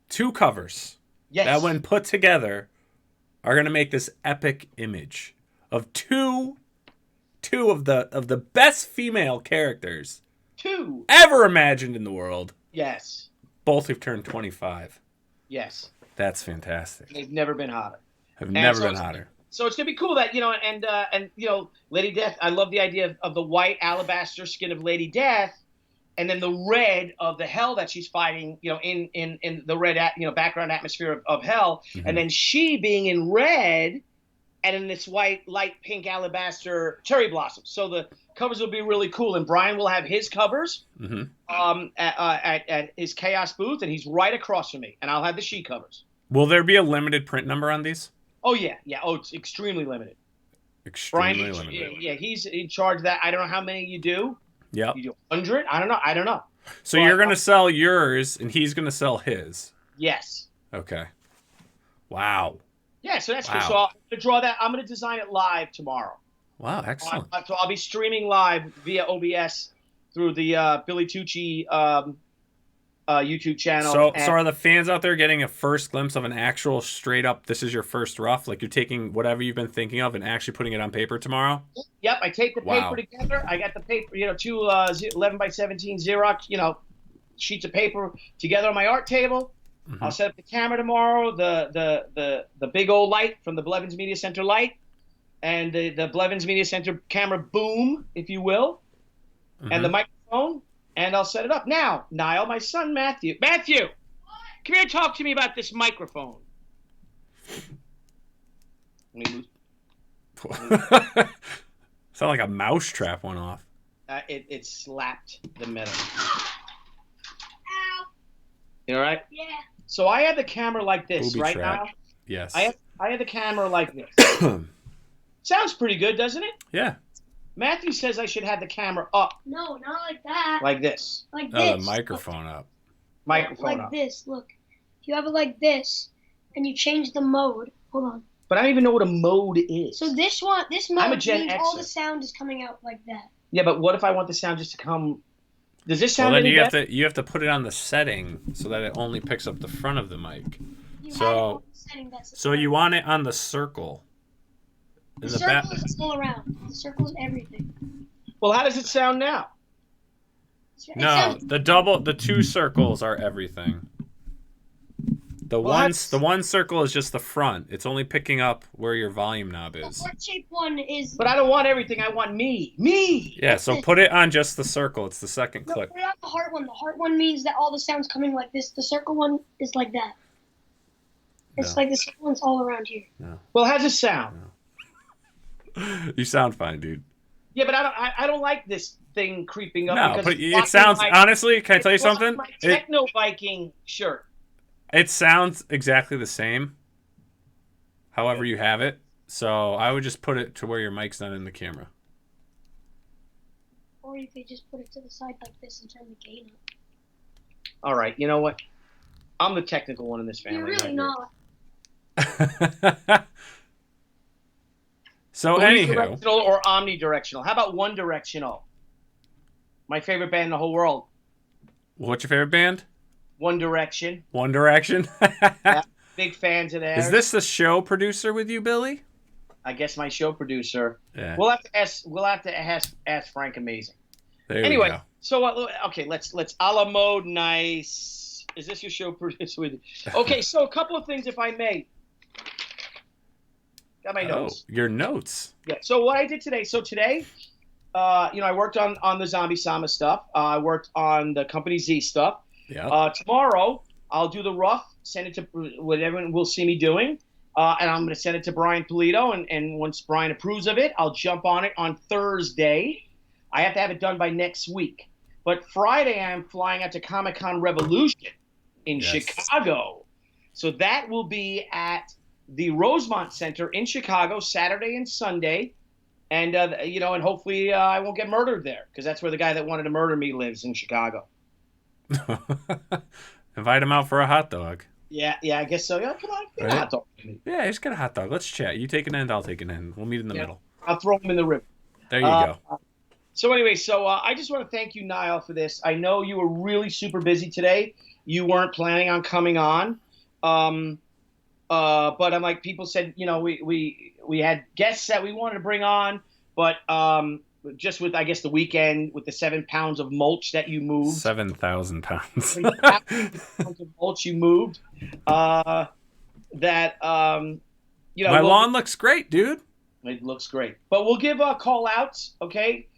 2 covers that, when put together, are going to make this epic image of two of the best female characters ever imagined in the world. Yes. Both have turned 25. Yes. That's fantastic. They've never been hotter. Never been hotter. So it's gonna be cool that and Lady Death. I love the idea of the white alabaster skin of Lady Death, and then the red of the hell that she's fighting. In the red background atmosphere of hell, and then she being in red, and in this white light pink alabaster cherry blossom. So the covers will be really cool, and Brian will have his covers at his Chaos booth, and he's right across from me, and I'll have the she covers. Will there be a limited print number on these? Oh yeah. Oh, it's extremely limited. Extremely limited. Yeah, he's in charge of that. I don't know how many you do. Yep. You do 100? I don't know. So you're gonna sell yours, and he's gonna sell his. Yes. Okay. Wow. Yeah, so that's cool. So I'm gonna draw that. I'm gonna design it live tomorrow. Wow, excellent. So I'll be streaming live via OBS through the Billy Tucci YouTube channel. So are the fans out there getting a first glimpse of an actual straight up, this is your first rough? Like you're taking whatever you've been thinking of and actually putting it on paper tomorrow? Yep, I take the paper together. I got the paper, two 11 by 17 Xerox, sheets of paper together on my art table. Mm-hmm. I'll set up the camera tomorrow, the big old light from the Blevins Media Center light, and the Blevins Media Center camera boom, if you will, and the microphone. And I'll set it up. Now, Nile, my son, Matthew. Matthew! What? Come here and talk to me about this microphone. Sound like a mouse trap went off. It slapped the metal. Ow. You all right? Yeah. So I had the camera like this, Booby right trap. now? Yes. I had the camera like this. Sounds pretty good, doesn't it? Yeah. Matthew says I should have the camera up. No, not like that. Like this. Like Oh, this. the microphone up. Microphone like up. this. Look, if you have it like this, and you change the mode. Hold on. But I don't even know what a mode is. So this mode I'm a Gen means Xer. all the sound is coming out like that. Yeah, but what if I want the sound just to come? Does this sound Well, then any better? you have to put it on the setting so that it only picks up the front of the mic. You So- have it on the setting that's the So you want it on the circle. The circle is all around. The circle is everything. Well, how does it sound now? It No, sounds- the two circles are everything. The one circle is just the front. It's only picking up where your volume knob The is. heart-shaped one is. But I don't want everything. I want me. Me! Yeah, so put it on just the circle. It's the second No, click. put it on the heart one. The heart one means that all the sound's coming like this. The circle one is like that. It's No. like the circle one's all around here. Well, how's it sound? You sound fine, dude. Yeah, but I don't like this thing creeping up. No, because but it's it blocking sounds, my- honestly, can I tell you it's blocking something? My Techno Viking shirt. It sounds exactly the same, however you have it. So I would just put it to where your mic's not in the camera. Or you could just put it to the side like this and turn the gain up. All right, you know what? I'm the technical one in this family. You're really not. not. So anywho, Unidirectional or omnidirectional? How about one directional? My favorite band in the whole world. what's your favorite band? One Direction. One Direction. Big fans of theirs. Is this the show producer with you, Billy? I guess my show producer. Yeah. We'll have to ask. We'll have to ask Frank Amazing. There Anyway, you go. so okay, let's a la mode. Nice. Is this your show producer with you? Okay, so a couple of things, if I may. Got my notes. Your notes. Yeah. So what I did today. So today, I worked on the Zombie Sama stuff. I worked on the Company Z stuff. Yeah. Tomorrow I'll do the rough. Send it to what everyone will see me doing. And I'm going to send it to Brian Polito. And once Brian approves of it, I'll jump on it on Thursday. I have to have it done by next week. But Friday, I'm flying out to Comic-Con Revolution in Chicago. So that will be at the Rosemont Center in Chicago, Saturday and Sunday. And, and hopefully I won't get murdered there, because that's where the guy that wanted to murder me lives, in Chicago. Invite him out for a hot dog. Yeah, I guess so. Yeah, come on, get a Right? hot dog with me. Yeah, just get a hot dog. Let's chat. You take an end, I'll take an end. We'll meet in the middle. I'll throw him in the river. There you go. So anyway, I just want to thank you, Nile, for this. I know you were really super busy today. You weren't planning on coming on. But I'm like, people said, we had guests that we wanted to bring on, but just with, I guess, the weekend with the 7 pounds of mulch that you moved. 7,000 pounds. 7 pounds of mulch you moved. You know, My lawn looks great, dude. It looks great. But we'll give call outs, okay?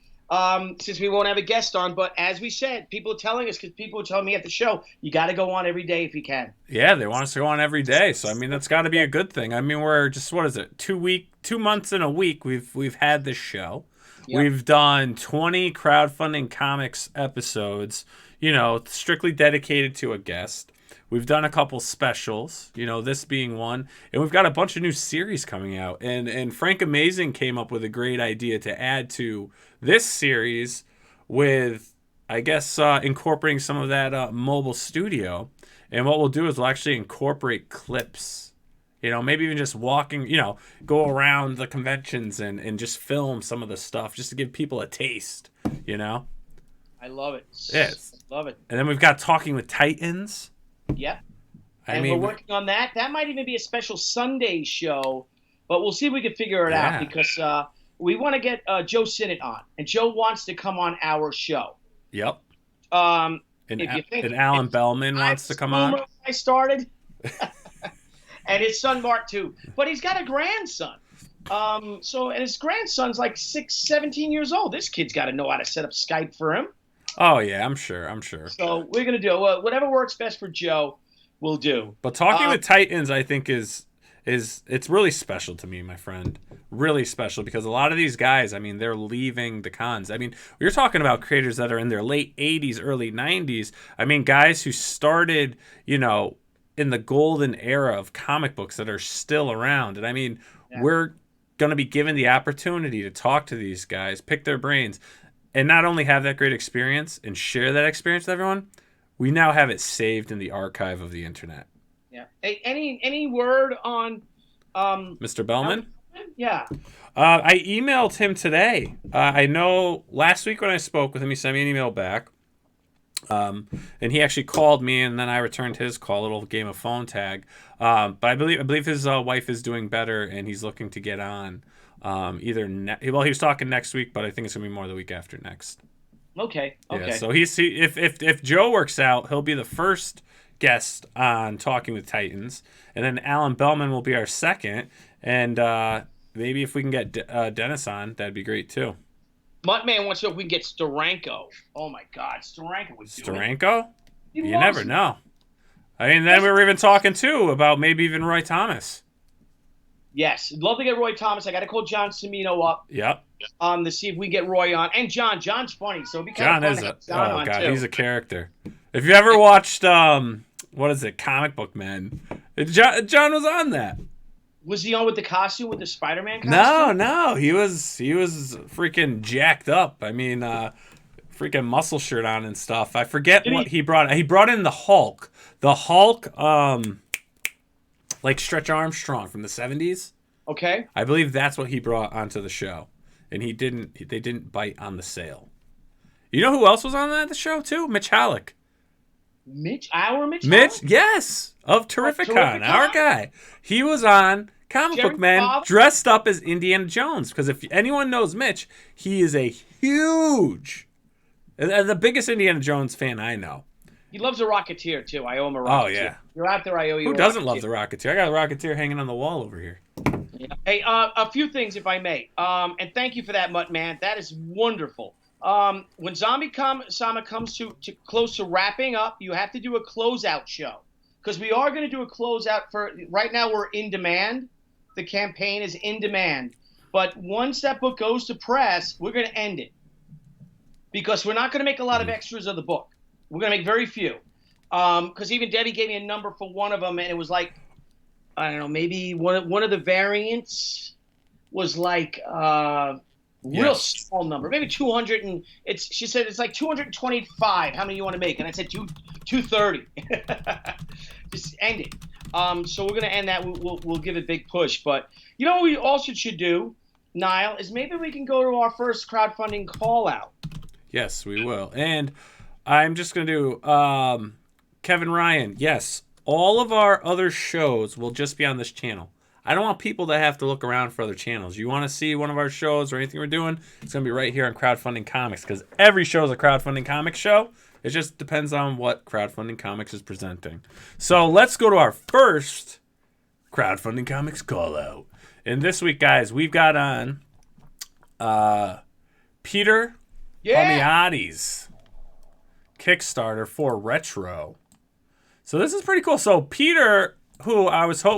Since we won't have a guest on. But as we said, people are telling us, because people are telling me at the show, you got to go on every day if you can. Yeah, they want us to go on every day. So, I mean, that's got to be a good thing. I mean, we're just, what is it, 2 months in a week we've had this show. Yep. We've done 20 crowdfunding comics episodes, you know, strictly dedicated to a guest. We've done a couple specials, you know, this being one, and we've got a bunch of new series coming out. And Frank Amazing came up with a great idea to add to this series with, I guess, incorporating some of that mobile studio. And what we'll do is we'll actually incorporate clips, you know, maybe even just walking, you know, go around the conventions and just film some of the stuff just to give people a taste, you know. I love it. Yes. Love it. And then we've got Talking with Titans. Yep. I and mean, we're working on that. That might even be a special Sunday show, but we'll see if we can figure it out, because we want to get Joe Sinnott on, and Joe wants to come on our show. Yep. If you think, and Alan Bellman wants to come on. I started, and his son Mark too, but he's got a grandson. And his grandson's like 17 years old. This kid's got to know how to set up Skype for him. Oh yeah, I'm sure. So we're gonna do whatever works best for Joe. We'll do. But Talking with Titans, I think is it's really special to me, my friend. Really special, because a lot of these guys, I mean, they're leaving the cons. I mean, you're talking about creators that are in their late 80s, early 90s. I mean, guys who started, you know, in the golden era of comic books that are still around. And I mean, we're going to be given the opportunity to talk to these guys, pick their brains, and not only have that great experience and share that experience with everyone, we now have it saved in the archive of the internet. Yeah. Hey, any word on Mr. Bellman? Yeah. I emailed him today. I know last week when I spoke with him, he sent me an email back. And he actually called me, and then I returned his call, a little game of phone tag. But I believe his wife is doing better, and he's looking to get on. He was talking next week, but I think it's gonna be more the week after next. Okay. Yeah, so if Joe works out, he'll be the first guest on Talking with Titans, and then Alan Bellman will be our second, and maybe if we can get Dennis on, that'd be great too. Muttman wants to know if we can get Steranko. Oh my God, Steranko would do it. Steranko? You never know. I mean, then we were even talking too about maybe even Roy Thomas. Yes, I'd love to get Roy Thomas. I got to call John Cimino up. Yep. To see if we get Roy on, and John's funny, so it'd be kind of fun to have John on God, too. he's a character. If you ever watched what is it, Comic Book Men, John was on that. Was he on with the costume, with the Spider-Man costume? No, he was freaking jacked up. I mean, freaking muscle shirt on and stuff. I forget he brought. He brought in the Hulk. The Hulk, like Stretch Armstrong from the 70s. Okay. I believe that's what he brought onto the show, and they didn't bite on the sale. You know who else was on the show too? Mitch Halleck. Mitch, yes, of Terrificon, our guy. He was on Comic Book Men, dressed up as Indiana Jones. Because if anyone knows Mitch, he is a huge, the biggest Indiana Jones fan I know. He loves the Rocketeer too. I owe him a Rocketeer. Oh yeah, you're out there. I owe you. Who doesn't love the Rocketeer? I got a Rocketeer hanging on the wall over here. Yeah. Hey, a few things, if I may. And thank you for that, Mutt Man. That is wonderful. When Sama comes to close to wrapping up, you have to do a closeout show, because we are going to do a closeout for right now. We're in demand. The campaign is in demand, but once that book goes to press, we're going to end it, because we're not going to make a lot of extras of the book. We're going to make very few, because even Debbie gave me a number for one of them, and it was like, I don't know, maybe one of the variants was like real small number, maybe 200, and she said it's like 225. How many you want to make? And I said 230. Just end it. So we're gonna end that. We'll give it a big push. But you know what we also should do, Nile, is maybe we can go to our first crowdfunding call out. Yes, we will. And I'm just gonna do Kevin Ryan. Yes, all of our other shows will just be on this channel. I don't want people to have to look around for other channels. You want to see one of our shows or anything we're doing, it's going to be right here on Crowdfunding Comics, because every show is a Crowdfunding Comics show. It just depends on what Crowdfunding Comics is presenting. So let's go to our first Crowdfunding Comics Call Out. And this week, guys, we've got on Peter Palmiotti's Kickstarter for Retro. So this is pretty cool. So Peter, who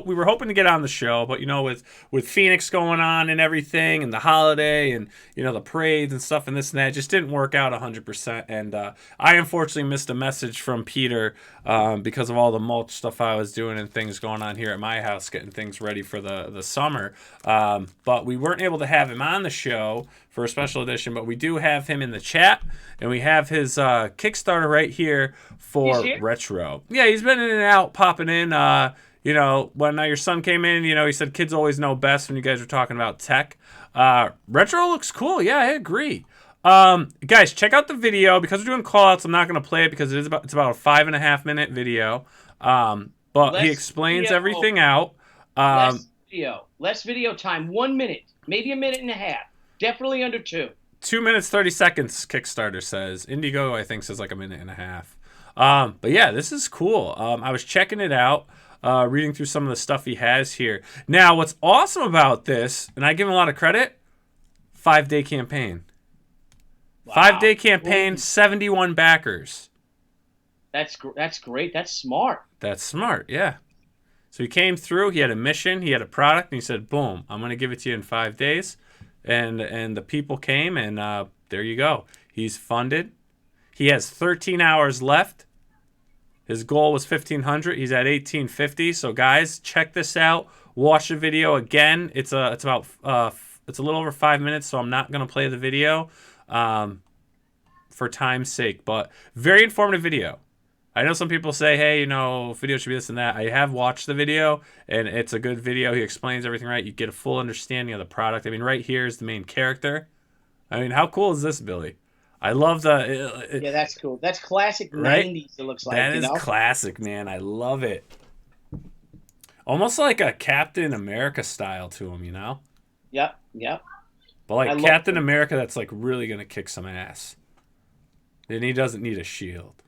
we were hoping to get on the show, but with Phoenix going on and everything, and the holiday, and the parades and stuff, and this and that, just didn't work out 100%. And I unfortunately missed a message from Peter because of all the mulch stuff I was doing and things going on here at my house, getting things ready for the summer. But we weren't able to have him on the show for a special edition, but we do have him in the chat, and we have his Kickstarter right here for Retro. Yeah, he's been in and out, popping in. When your son came in, he said kids always know best when you guys were talking about tech. Retro looks cool. Yeah, I agree. Guys, check out the video. Because we're doing call-outs, I'm not going to play it because it's about a 5.5 minute video. But he explains everything out. Less video time. 1 minute, maybe a minute and a half. Definitely under 2. 2 minutes, 30 seconds, Kickstarter says. Indiegogo, I think, says like a minute and a half. But yeah, this is cool. I was checking it out. Reading through some of the stuff he has here. Now, what's awesome about this, and I give him a lot of credit, 5-day campaign. Wow. 5-day campaign, 71 backers. That's great. That's smart. That's smart, yeah. So he came through, he had a mission, he had a product, and he said, boom, I'm going to give it to you in 5 days. And the people came, and there you go. He's funded. He has 13 hours left. His goal was 1,500. He's at 1,850. So guys, check this out. Watch the video again. It's a little over 5 minutes, so I'm not gonna play the video for time's sake. But very informative video. I know some people say, hey, video should be this and that. I have watched the video, and it's a good video. He explains everything right. You get a full understanding of the product. I mean, right here is the main character. I mean, how cool is this, Billy? I love yeah, that's cool. That's classic, right? 90s, it looks like. That is classic, man. I love it. Almost like a Captain America style to him, Yep. But like Captain America that's like really going to kick some ass. And he doesn't need a shield.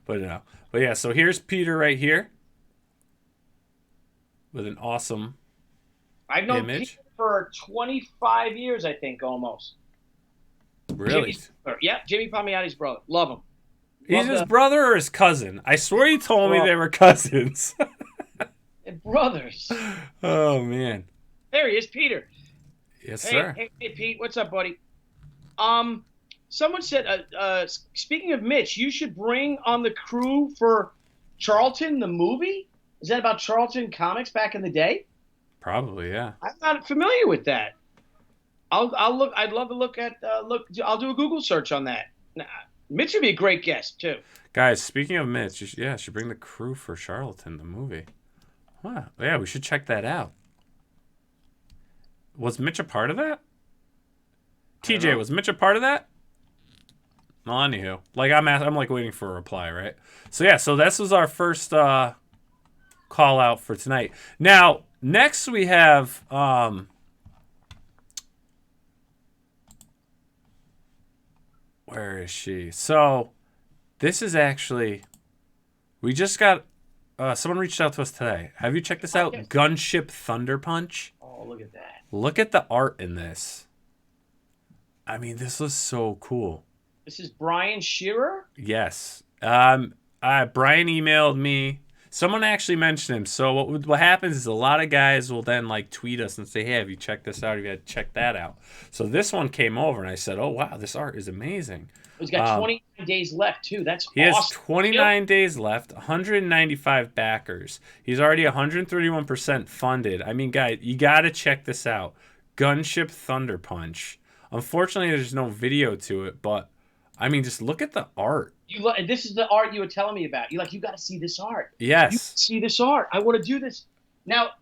But yeah, so here's Peter right here. With an awesome I've known Peter for 25 years, I think, almost. Really? Jimmy Palmiotti's brother. Love him. He's his brother or his cousin? I swear he told me they were cousins. Brothers. Oh, man. There he is, Peter. Yes, sir. Hey, Pete. What's up, buddy? Someone said, speaking of Mitch, you should bring on the crew for Charlton, the movie? Is that about Charlton Comics back in the day? Probably, yeah. I'm not familiar with that. I'll look. I'd love to look at. I'll do a Google search on that. Mitch would be a great guest too. Guys, speaking of Mitch, should bring the crew for Charlton, the movie. Wow. Yeah, we should check that out. Was Mitch a part of that? TJ, was Mitch a part of that? Well, anywho, I'm like waiting for a reply, right? So yeah, so this was our first call out for tonight. Now, next we have where is she? So, this is actually... We just got... someone reached out to us today. Have you checked this out? Yes. Gunship Thunder Punch. Oh, look at that. Look at the art in this. I mean, this was so cool. This is Brian Shearer? Yes. Brian emailed me. Someone actually mentioned him. So what happens is a lot of guys will then tweet us and say, hey, have you checked this out? Have you check that out? So this one came over and I said, oh, wow, this art is amazing. He's got 29 days left, too. That's awesome. He has 29 days left, 195 backers. He's already 131% funded. I mean, guys, you got to check this out. Gunship Thunder Punch. Unfortunately, there's no video to it, but, I mean, just look at the art. This is the art you were telling me about. You got to see this art. Yes. You see this art. I want to do this. Now,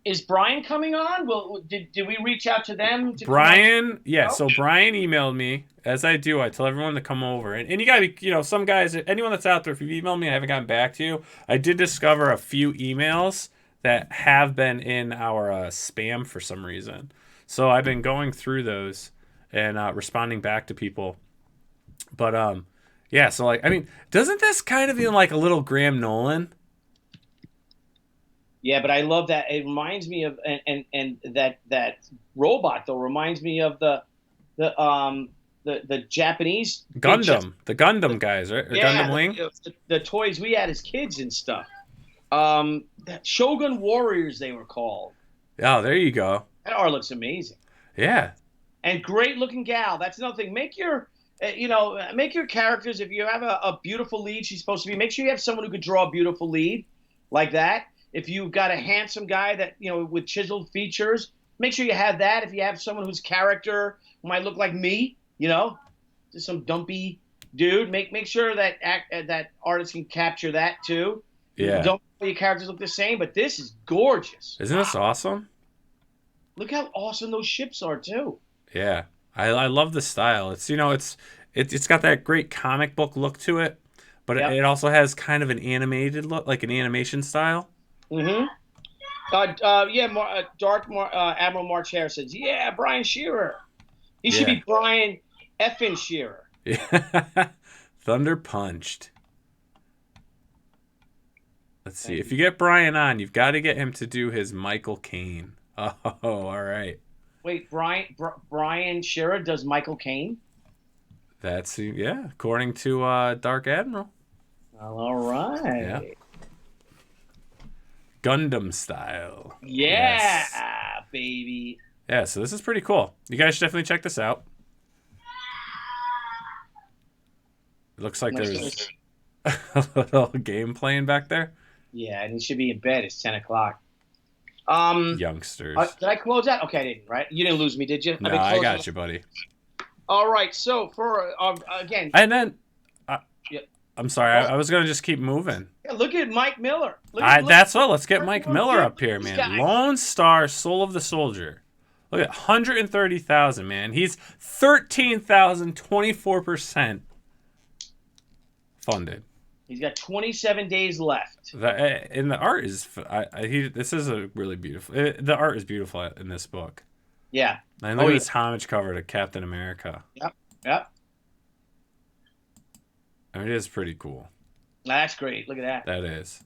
is Brian coming on? Did we reach out to them? Brian, yeah. So Brian emailed me. As I do, I tell everyone to come over. And you got to be, some guys, anyone that's out there, if you've emailed me, I haven't gotten back to you. I did discover a few emails that have been in our spam for some reason. So I've been going through those and responding back to people. But, yeah, so, doesn't this kind of feel like a little Graham Nolan? Yeah, but I love that. It reminds me of and that robot though reminds me of the Japanese Gundam, the Gundam guys, right? Or yeah Gundam Wing. the toys we had as kids and stuff. Shogun Warriors they were called. Oh, there you go. That art looks amazing. Yeah. And great looking gal. That's another thing. Make your make your characters. If you have a beautiful lead, she's supposed to be. Make sure you have someone who could draw a beautiful lead like that. If you've got a handsome guy that with chiseled features, make sure you have that. If you have someone whose character might look like me, just some dumpy dude, make sure that that artist can capture that too. Yeah. Don't all your characters look the same, but this is gorgeous. Isn't this awesome? Look how awesome those ships are too. Yeah. I love the style. It's it's got that great comic book look to it, but Yep. it also has kind of an animated look, like an animation style. Mm-hmm. Admiral March Hare says, yeah, Brian Shearer. He should Yeah. be Brian effing Shearer. Yeah. Thunder Punched. Let's see. If you get Brian on, you've got to get him to do his Michael Caine. Oh, all right. Wait, Brian Shearer does Michael Caine? That's according to Dark Admiral. Well, all right. Yeah. Gundam style. Yeah, Yes. baby. Yeah, so this is pretty cool. You guys should definitely check this out. It looks like there's a little game playing back there. Yeah, and he should be in bed. It's 10 o'clock. Youngsters. Did I close out? Okay, I didn't, right? You didn't lose me, did you? No, I got you, buddy. All right, so for, again. And then, Yeah. I'm sorry, I was going to just keep moving. Yeah, look at Mike Miller. That's what. Let's get Mike Miller up here, These man. guys. Lone Star, Soul of the Soldier. Look at 130,000, man. He's 13,000, 24% funded. He's got 27 days left. And the art is, this is a really beautiful, the art is beautiful in this book. Yeah. And look at this homage cover to Captain America. Yep. I mean, it is pretty cool. That's great. Look at that. That is.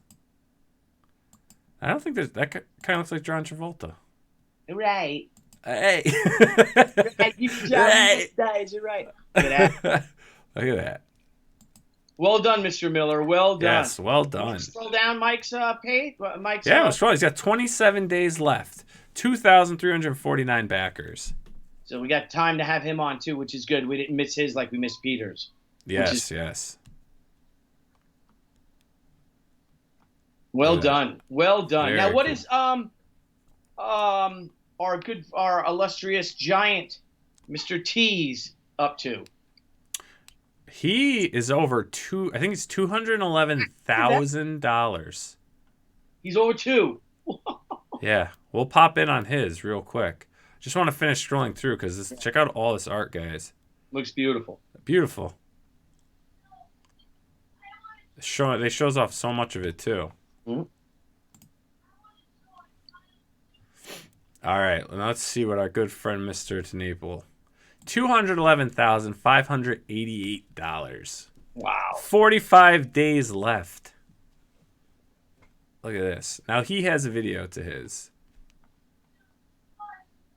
I don't think that kind of looks like John Travolta. Right. Hey. Right. You're right. Look at that. Look at that. Well done, Mr. Miller. Well done. Yes, well done. Scroll down Mike's page. Mike's. Yeah, it's He's got 27 days left. 2,349 backers. So we got time to have him on too, which is good. We didn't miss his like we missed Peter's. Yes, yes. Well done. Well done. Very Now, what cool. is our illustrious giant, Mr. T's, up to? He is over I think it's $211,000. He's over 2. Yeah, we'll pop in on his real quick. Just want to finish scrolling through because check out all this art, guys. Looks beautiful. Beautiful. They shows off so much of it too. Mm-hmm. All right, well, let's see what our good friend Mr. Tenaple. $211,588. Wow. 45 days left. Look at this. Now he has a video to his.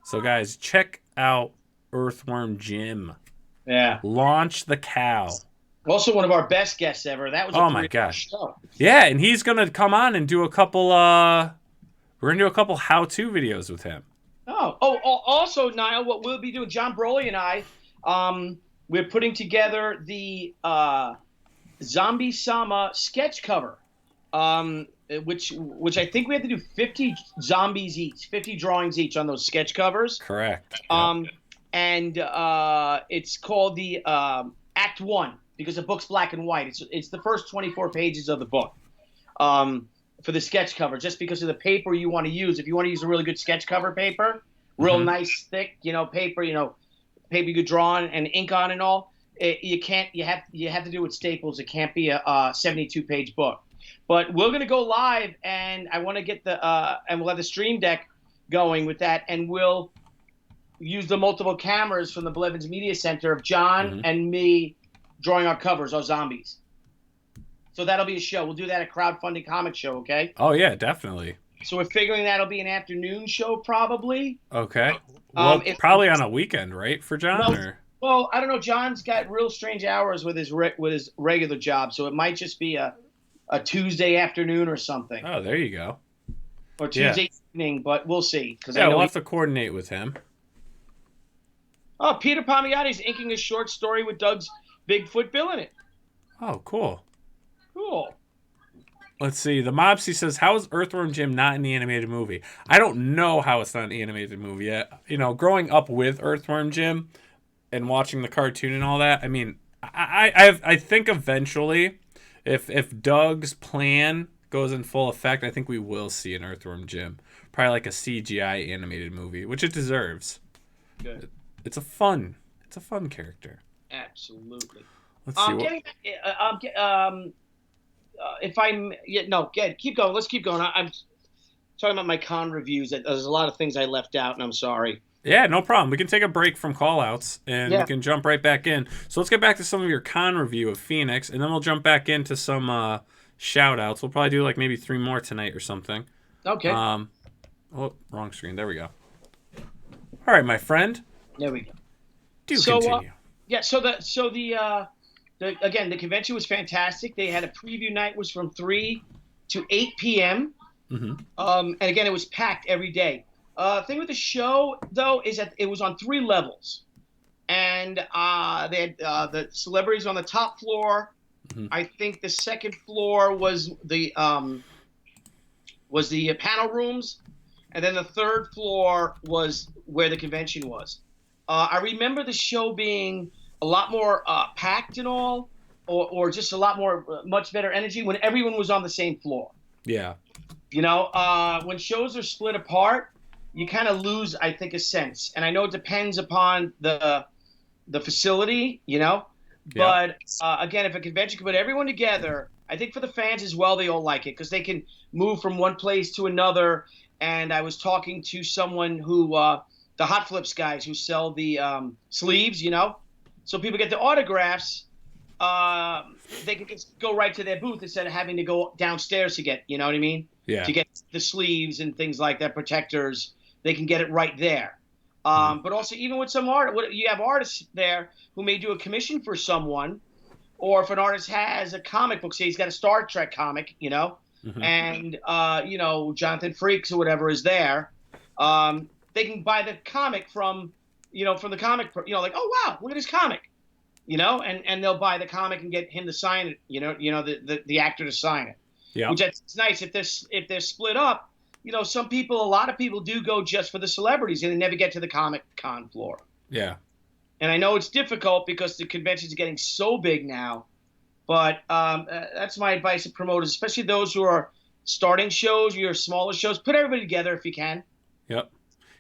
So guys, check out Earthworm Jim. Yeah. Launch the cow. Also, one of our best guests ever. That was a Oh my great gosh. show. Yeah, and he's gonna come on and do a couple. We're gonna do a couple how-to videos with him. Oh, also, Nile, what we'll be doing, John Broly and I, we're putting together the Zombie Sama sketch cover, which I think we have to do 50 zombies each, 50 drawings each on those sketch covers. Correct. And it's called the Act 1 because the book's black and white. It's the first 24 pages of the book. For the sketch cover, just because of the paper you want to use. If you want to use a really good sketch cover paper, real nice, thick, paper, paper you could draw on and ink on and all, you have to do it with staples. It can't be a 72-page book. But we're going to go live, and I want to get and we'll have the stream deck going with that, and we'll use the multiple cameras from the Blevins Media Center of John and me drawing our covers, our zombies. So that'll be a show. We'll do that at Crowdfunding Comics Show, okay? Oh yeah, definitely. So we're figuring that'll be an afternoon show probably. Okay. Well, If probably on a weekend, right, for John? well, Or well, I don't know. John's got real strange hours with his regular job, so it might just be a Tuesday afternoon or something, oh, there you go. or Yeah. Tuesday evening. But we'll see because Yeah, I know. we'll have to coordinate with him. Oh, Peter Palmiotti's inking a short story with Doug's Bigfoot Bill in it. Oh, cool. Cool. Let's see. The Mobsy says, "How is Earthworm Jim not in the animated movie?" I don't know how it's not in the animated movie yet. You know, growing up with Earthworm Jim and watching the cartoon and all that. I mean, I think eventually, if Doug's plan goes in full effect, I think we will see an Earthworm Jim, probably like a CGI animated movie, which it deserves. Good. It's a fun character. Absolutely. Let's see. Getting if I'm no, keep going. Let's keep going. I'm talking about my con reviews. There's a lot of things I left out, and I'm sorry. Yeah, no problem. We can take a break from call-outs, and we can jump right back in. So let's get back to some of your con review of Phoenix, and then we'll jump back into some shout-outs. We'll probably do like maybe 3 more tonight or something. Okay. Oh, wrong screen. There we go. All right, my friend. There we go. Do continue. Yeah. Again, the convention was fantastic. They had a preview night was from 3 to 8 p.m. Mm-hmm. And again, it was packed every day. Thing with the show though is that it was on 3 levels, and they had the celebrities on the top floor. Mm-hmm. I think the second floor was the panel rooms, and then the third floor was where the convention was. I remember the show being a lot more packed and all, or just a lot more, much better energy when everyone was on the same floor. Yeah. You know, when shows are split apart, you kind of lose, I think, a sense. And I know it depends upon the facility, you know. Yeah. But again, if a convention can put everyone together, I think for the fans as well, they all like it because they can move from one place to another. And I was talking to someone who, the Hot Flips guys who sell the sleeves, you know. So people get the autographs. They can just go right to their booth instead of having to go downstairs to get, you know what I mean? Yeah. To get the sleeves and things like that, protectors, they can get it right there. But also, even with some art, you have artists there who may do a commission for someone, or if an artist has a comic book, say he's got a Star Trek comic, you know, Mm-hmm. and you know, Jonathan Frakes or whatever is there, they can buy the comic from the comic, you know, like, oh wow, look at his comic, you know, and they'll buy the comic and get him to sign it, you know, the actor to sign it. Yeah. Which it's nice if they're split up. You know, a lot of people do go just for the celebrities and they never get to the Comic Con floor. Yeah. And I know it's difficult because the convention's getting so big now, but that's my advice to promoters, especially those who are starting shows, your smaller shows. Put everybody together if you can. Yep.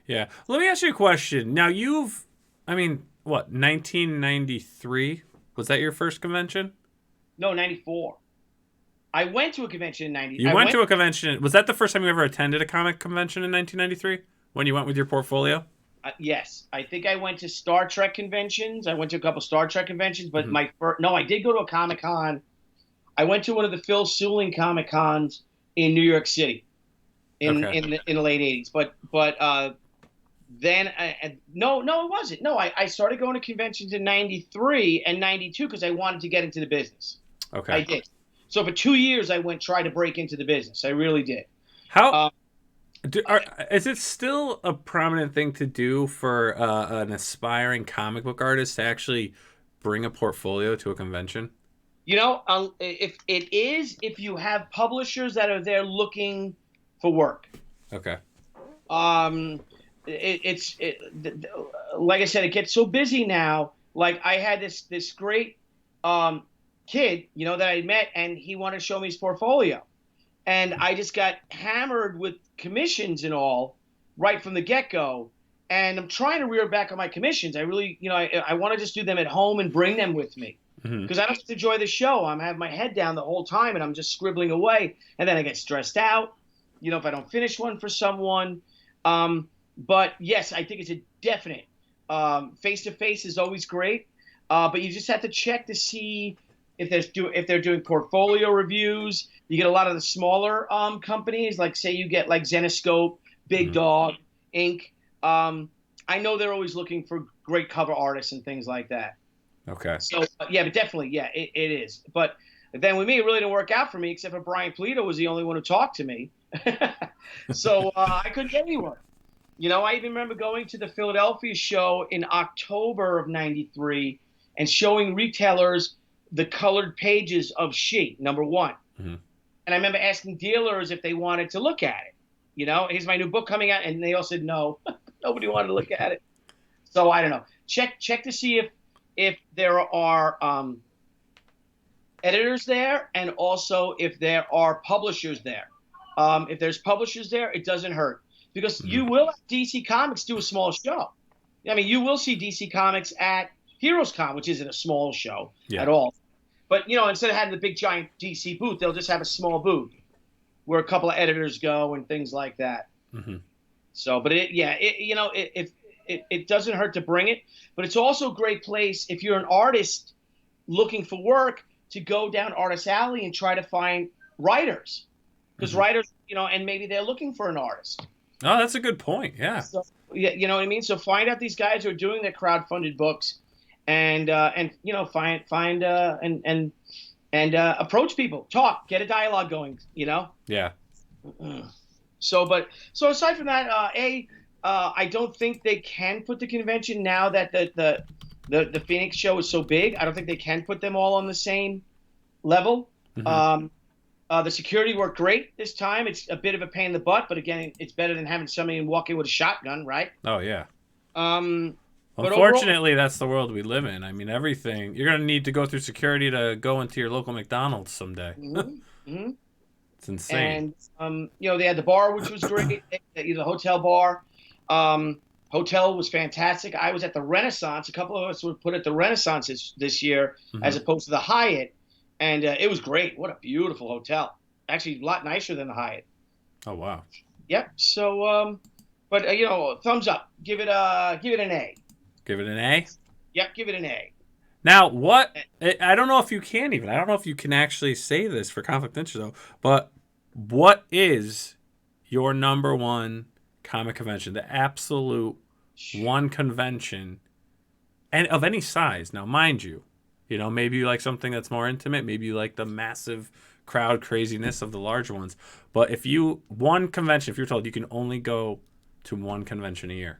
Yeah. Let me ask you a question. Now I mean, what, 1993? Was that your first convention? No, 94. I went to a convention in 90. You went to a convention. Was that the first time you ever attended a comic convention in 1993? When you went with your portfolio? Yes. I think I went to Star Trek conventions. I went to a couple Star Trek conventions, but Mm-hmm. I did go to a Comic Con. I went to one of the Phil Seuling Comic Cons in New York City in the late 80s. But then no, it wasn't. No, I started going to conventions in 93 and 92 because I wanted to get into the business. Okay. I did. So for 2 years, I tried to break into the business. I really did. How is it still a prominent thing to do for an aspiring comic book artist to actually bring a portfolio to a convention? You know, if you have publishers that are there looking for work. Okay. It's like I said, it gets so busy now. Like I had this great kid, you know, that I met, and he wanted to show me his portfolio, and I just got hammered with commissions and all right from the get-go, and I'm trying to rear back on my commissions. I really, you know, I want to just do them at home and bring them with me because I don't just enjoy the show. I'm having my head down the whole time, and I'm just scribbling away, and then I get stressed out, you know, if I don't finish one for someone. But yes, I think it's a definite face-to-face is always great, but you just have to check to see if they're doing portfolio reviews. You get a lot of the smaller companies, like say you get like Zenoscope, Big Dog, Inc. I know they're always looking for great cover artists and things like that. Okay. So yeah, but definitely, yeah, it is. But then with me, it really didn't work out for me, except for Brian Polito was the only one who talked to me. So I couldn't get anyone. You know, I even remember going to the Philadelphia show in October of '93 and showing retailers the colored pages of She, number 1. Mm-hmm. And I remember asking dealers if they wanted to look at it. You know, here's my new book coming out, and they all said no. Nobody wanted to look at it. So I don't know. Check to see if there are editors there, and also if there are publishers there. If there's publishers there, it doesn't hurt, because you will have DC Comics do a small show. I mean, you will see DC Comics at Heroes Con, which isn't a small show at all. But, you know, instead of having the big giant DC booth, they'll just have a small booth where a couple of editors go and things like that. Mm-hmm. So, but it doesn't hurt to bring it. But it's also a great place if you're an artist looking for work to go down Artist Alley and try to find writers. Because writers, you know, and maybe they're looking for an artist. Oh, that's a good point. Yeah. So, yeah, you know what I mean? So find out these guys who are doing their crowdfunded books, and you know, find and approach people, talk, get a dialogue going, you know? Yeah. So aside from that, I don't think they can put the convention, now that the Phoenix show is so big. I don't think they can put them all on the same level. Mm-hmm. The security worked great this time. It's a bit of a pain in the butt, but again, it's better than having somebody walk in with a shotgun, right? Oh yeah. But unfortunately, that's the world we live in. I mean, everything you're gonna need to go through security to go into your local McDonald's someday. Mm-hmm. It's insane. And you know, they had the bar, which was great. The hotel bar. Hotel was fantastic. I was at the Renaissance. A couple of us were put at the Renaissance this year, as opposed to the Hyatt, and it was great. What a beautiful hotel! Actually, a lot nicer than the Hyatt. Oh wow. Yep. So, but you know, thumbs up. Give it an A. Give it an A? Yep, give it an A. Now, what? I don't know if you can even. I don't know if you can actually say this for Confidential, though. But what is your number one comic convention? The absolute one convention, and of any size. Now, mind you, you know, maybe you like something that's more intimate. Maybe you like the massive crowd craziness of the large ones. But if you're told you can only go to one convention a year.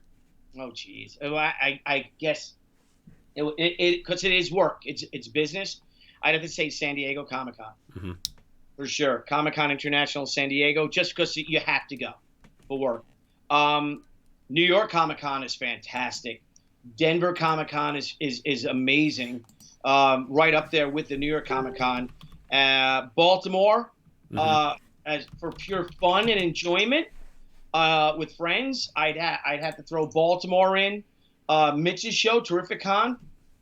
Oh, geez. I guess because it is work. It's business. I'd have to say San Diego Comic-Con. For sure. Comic-Con International San Diego, just because you have to go for work. New York Comic-Con is fantastic. Denver Comic-Con is amazing. Right up there with the New York Comic-Con. Baltimore, as for pure fun and enjoyment. With friends, I'd have to throw Baltimore in. Mitch's show, Terrific Con,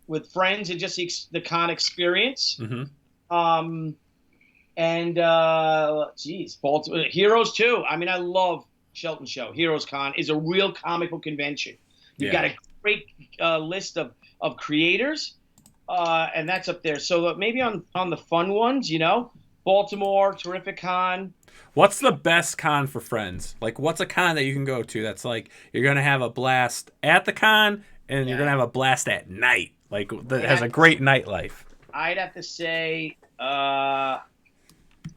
with friends and just the con experience. Baltimore Heroes too. I mean, I love Shelton Show. Heroes Con is a real comic book convention. You've got a great list of creators, and that's up there. So maybe on the fun ones, you know, Baltimore, Terrific Con. What's the best con for friends? Like, what's a con that you can go to that's like you're going to have a blast at the con and you're going to have a blast at night? Like, that has a great nightlife. I'd have to say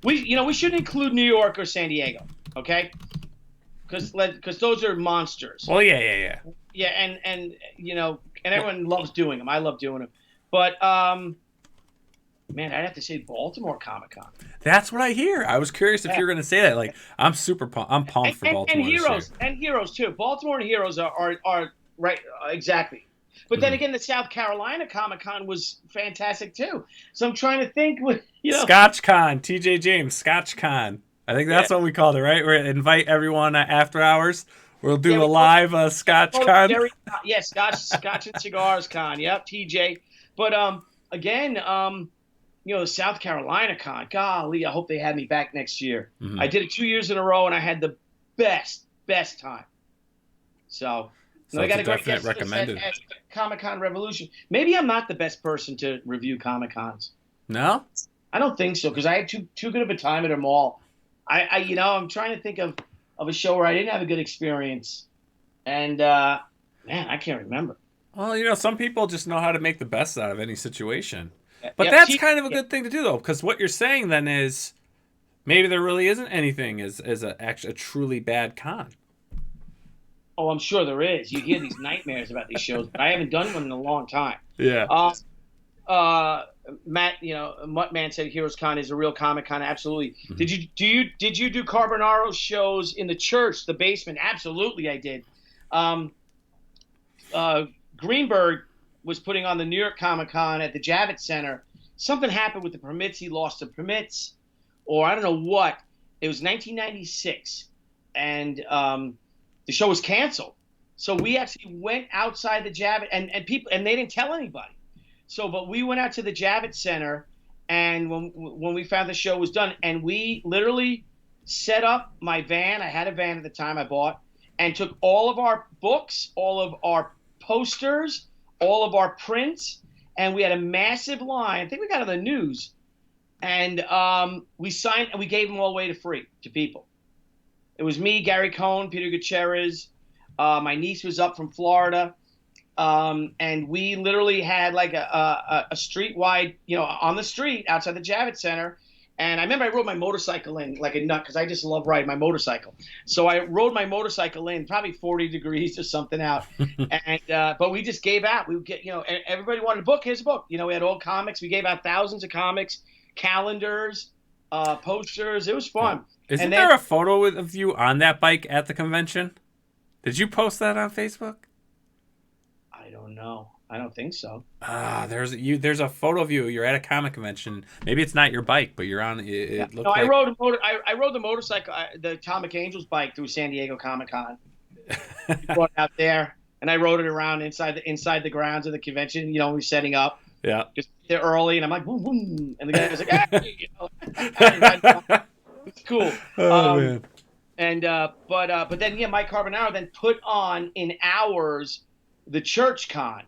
we should include New York or San Diego, okay? Because those are monsters. Well, yeah. Yeah, and you know, and everyone loves doing them. I love doing them. But man, I'd have to say Baltimore Comic-Con. That's what I hear. I was curious if you were going to say that. Like, I'm super pumped. I'm pumped for Baltimore. And Heroes too. Baltimore and Heroes are right, exactly. But then again, the South Carolina Comic-Con was fantastic too. So I'm trying to think, you know, ScotchCon, TJ James, ScotchCon. I think that's what we called it, right? We invite everyone after hours. We'll do a live ScotchCon. Scotch and Cigars Con. Yep, TJ. But again, you know, the South Carolina Con. Golly, I hope they have me back next year. I did it 2 years in a row, and I had the best time. So I got a great guest at Comic-Con Revolution. Maybe I'm not the best person to review Comic-Cons. No? I don't think so because I had too good of a time at them all. I'm trying to think of a show where I didn't have a good experience, and man, I can't remember. Well, some people just know how to make the best out of any situation. But Yeah, that's kind of a good thing to do, though, because what you're saying then is maybe there really isn't anything as a truly bad con. oh, I'm sure there is. You hear these nightmares about these shows, but I haven't done one in a long time. Yeah. Matt, Muttman said Heroes Con is a real Comic Con. Absolutely. Mm-hmm. Did you do Carbonaro shows in the church, the basement? Absolutely, I did. Greenberg was putting on the New York Comic Con at the Javits Center. Something happened with the permits. He lost the permits, or I don't know what. It was 1996, and the show was canceled. So we actually went outside the Javits, and they didn't tell anybody. So, but we went out to the Javits Center, and when we found the show was done, and we literally set up my van. I had a van at the time I bought, and took all of our books, all of our posters, all of our prints, and we had a massive line. I think we got on the news, and we signed and we gave them all away free to people. It was me, Gary Cohn, Peter Gutierrez. My niece was up from Florida. And we literally had like a street-wide, on the street outside the Javits Center. And I remember I rode my motorcycle in like a nut because I just love riding my motorcycle. So I rode my motorcycle in, probably 40 degrees or something out. And but we just gave out. We would get, everybody wanted a book. Here's a book. We had old comics. We gave out thousands of comics, calendars, posters. It was fun. Isn't there a photo of you on that bike at the convention? Did you post that on Facebook? I don't know. I don't think so. There's a photo of you. You're at a comic convention. Maybe it's not your bike, but you're on it. No, I rode the motorcycle, the Atomic Angels bike through San Diego Comic Con. Brought it out there, and I rode it around inside the grounds of the convention. We were setting up. Yeah. Just there early, and I'm like, boom, boom, and the guy was like, hey, it's cool. Oh man. And but then Mike Carbonaro then put on in hours the Church Con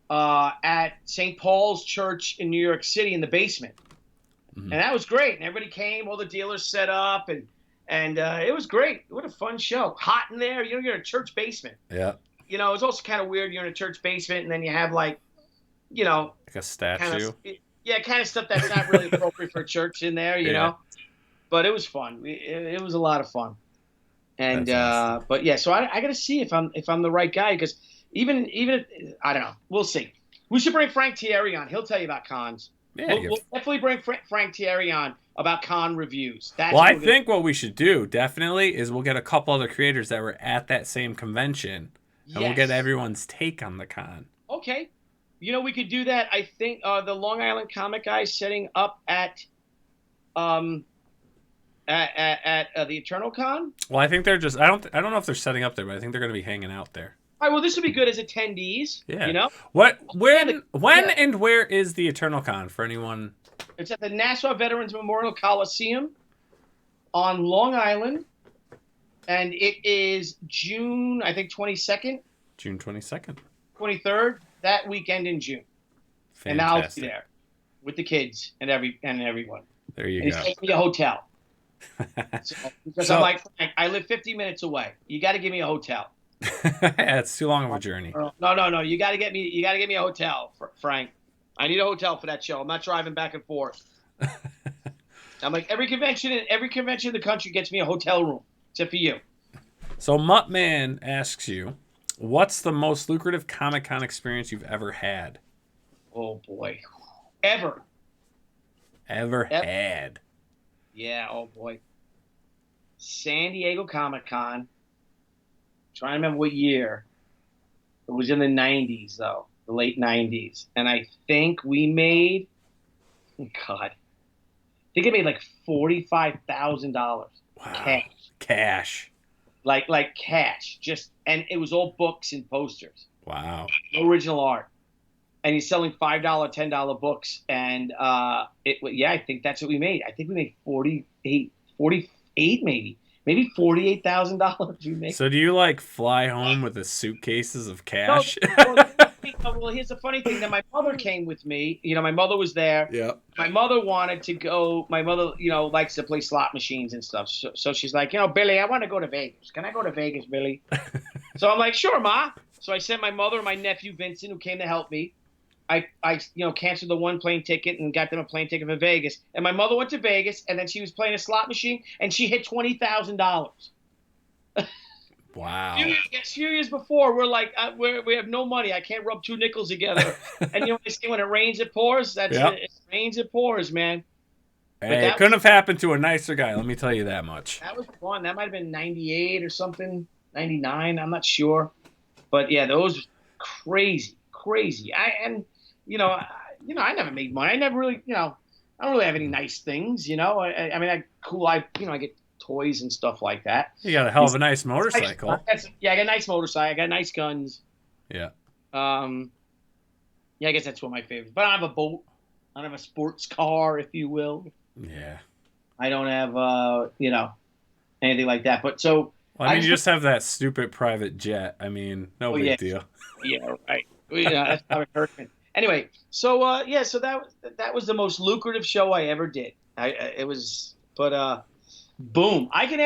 at St. Paul's Church in New York City in the basement. Mm-hmm. And that was great. And everybody came, all the dealers set up, and it was great. What a fun show. Hot in there. You're in a church basement. Yeah. It's also kind of weird. You're in a church basement, and then you have like a statue. Kind of stuff that's not really appropriate for a church in there, you know. But it was fun. It was a lot of fun. And awesome. But yeah, so I got to see if I'm the right guy, because even if, I don't know, we'll see. We should bring Frank Thierry on. He'll tell you about cons. Yeah, we'll definitely bring Frank Thierry on about con reviews. I think what we should do definitely is we'll get a couple other creators that were at that same convention, and we'll get everyone's take on the con. Okay, we could do that. I think the Long Island comic guy setting up at the Eternal Con. Well, I think they're just I don't know if they're setting up there, but I think they're going to be hanging out there. All right, well, this would be good as attendees. Yeah. When and where is the Eternal Con for anyone? It's at the Nassau Veterans Memorial Coliseum on Long Island, and it is June, I think, 22nd. June 22nd. 23rd, that weekend in June. Fantastic. And I'll be there with the kids and everyone. There you go. He's taking me a hotel. Because I'm like, Frank, I live 50 minutes away. You got to give me a hotel. It's too long of a journey. No. You got to get me a hotel, Frank. I need a hotel for that show. I'm not driving back and forth. I'm like, every convention in the country gets me a hotel room, except for you. So Muttman asks you, what's the most lucrative Comic-Con experience you've ever had? Oh boy, ever had? Yeah. Oh boy. San Diego Comic-Con. Trying to remember what year. It was in the 90s, though, the late 90s, and I think we made. God, I think it made like $45,000. Wow. Cash. Like cash, and it was all books and posters. Wow. No original art, and he's selling $5, $10 books, and I think that's what we made. I think we made 48 maybe $48,000 we made. So do you fly home with the suitcases of cash? No, well, here's the funny thing. That my mother came with me. You know, my mother was there. Yeah. My mother wanted to go. My mother, you know, likes to play slot machines and stuff. So she's like, you know, Billy, I want to go to Vegas. Can I go to Vegas, Billy? So I'm like, sure, Ma. So I sent my mother and my nephew Vincent, who came to help me. I canceled the one plane ticket and got them a plane ticket for Vegas. And my mother went to Vegas, and then she was playing a slot machine, and she hit $20,000. Wow. A few years before, we're like, we have no money. I can't rub two nickels together. And you know, they say when it rains, it pours. That's Yep. it. It rains, it pours, man. Hey, it couldn't have happened to a nicer guy. Let me tell you that much. That was fun. That might have been 98 or something, 99. I'm not sure. But yeah, those crazy. I never made money. I never really, I don't really have any nice things, I get toys and stuff like that. You got a hell of a nice motorcycle. I got a nice motorcycle. I got nice guns. Yeah. I guess that's one of my favorites. But I don't have a boat. I don't have a sports car, if you will. Yeah. I don't have, anything like that. But so. Well, you just have that stupid private jet. I mean, no big deal. Yeah, right. That's how it hurt me. Anyway, so that was the most lucrative show I ever did. Boom. I can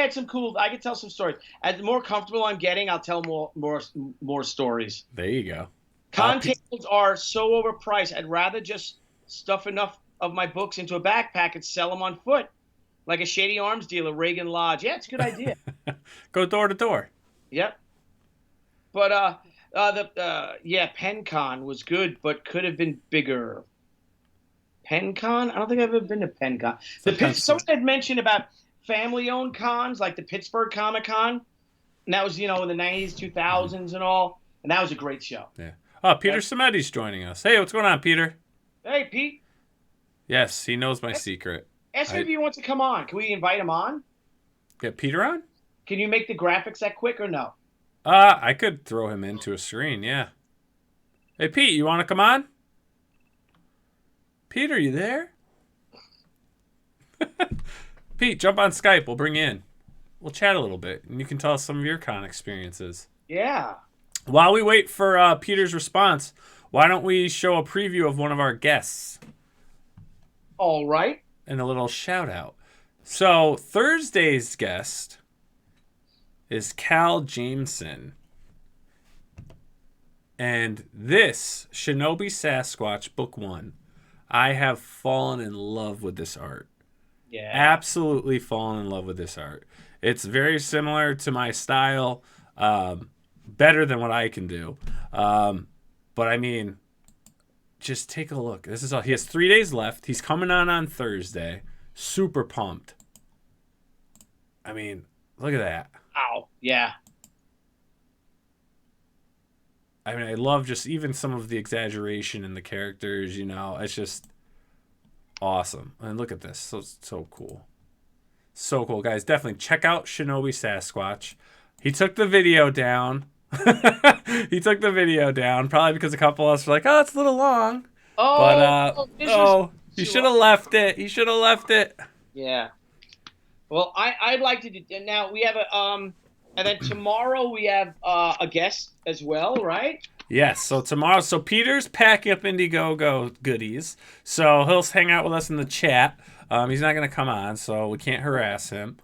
tell some stories. As the more comfortable I'm getting, I'll tell more stories. There you go. Con tables are so overpriced. I'd rather just stuff enough of my books into a backpack and sell them on foot, like a Shady Arms dealer, Reagan Lodge. Yeah, it's a good idea. Go door to door. Yep. But PenCon was good, but could have been bigger. PenCon? I don't think I've ever been to PenCon. Someone had mentioned about family-owned cons, like the Pittsburgh Comic Con, and that was in the 90s, 2000s, and all, and that was a great show. Yeah. Oh, Peter Samedi's joining us. Hey, what's going on, Peter? Hey, Pete. Yes, he knows my secret. Ask him if he wants to come on. Can we invite him on? Get Peter on? Can you make the graphics that quick or no? I could throw him into a screen, yeah. Hey, Pete, you want to come on? Pete, are you there? Pete, jump on Skype. We'll bring you in. We'll chat a little bit, and you can tell us some of your con experiences. Yeah. While we wait for Peter's response, why don't we show a preview of one of our guests? All right. And a little shout out. So Thursday's guest is Cal Jameson. And this, Shinobi Sasquatch Book 1, I have fallen in love with this art. Yeah. Absolutely fallen in love with this art. It's very similar to my style, better than what I can do. But I mean, just take a look. This is all. He has 3 days left. He's coming on Thursday. Super pumped. I mean, look at that. Ow. Yeah. I mean, I love just even some of the exaggeration in the characters, It's just awesome. And look at this. So cool. So cool, guys. Definitely check out Shinobi Sasquatch. He took the video down. Probably because a couple of us were like, oh, it's a little long. He should have left it. Yeah. Well, I'd like to do. Now we have and then tomorrow we have a guest as well, right? Yes. So tomorrow, Peter's packing up Indiegogo goodies, so he'll hang out with us in the chat. He's not going to come on, so we can't harass him.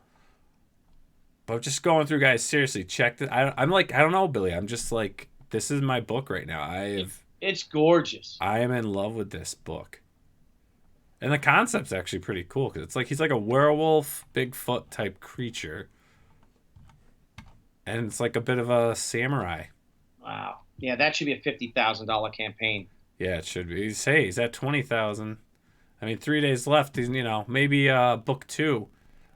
But just going through, guys. Seriously, check it. I'm like, I don't know, Billy. I'm just like, this is my book right now. It's gorgeous. I am in love with this book. And the concept's actually pretty cool because it's like he's like a werewolf, Bigfoot type creature, and it's like a bit of a samurai. Wow. Yeah, that should be a $50,000 campaign. Yeah, it should be. He's at 20,000. I mean, 3 days left. He's maybe book 2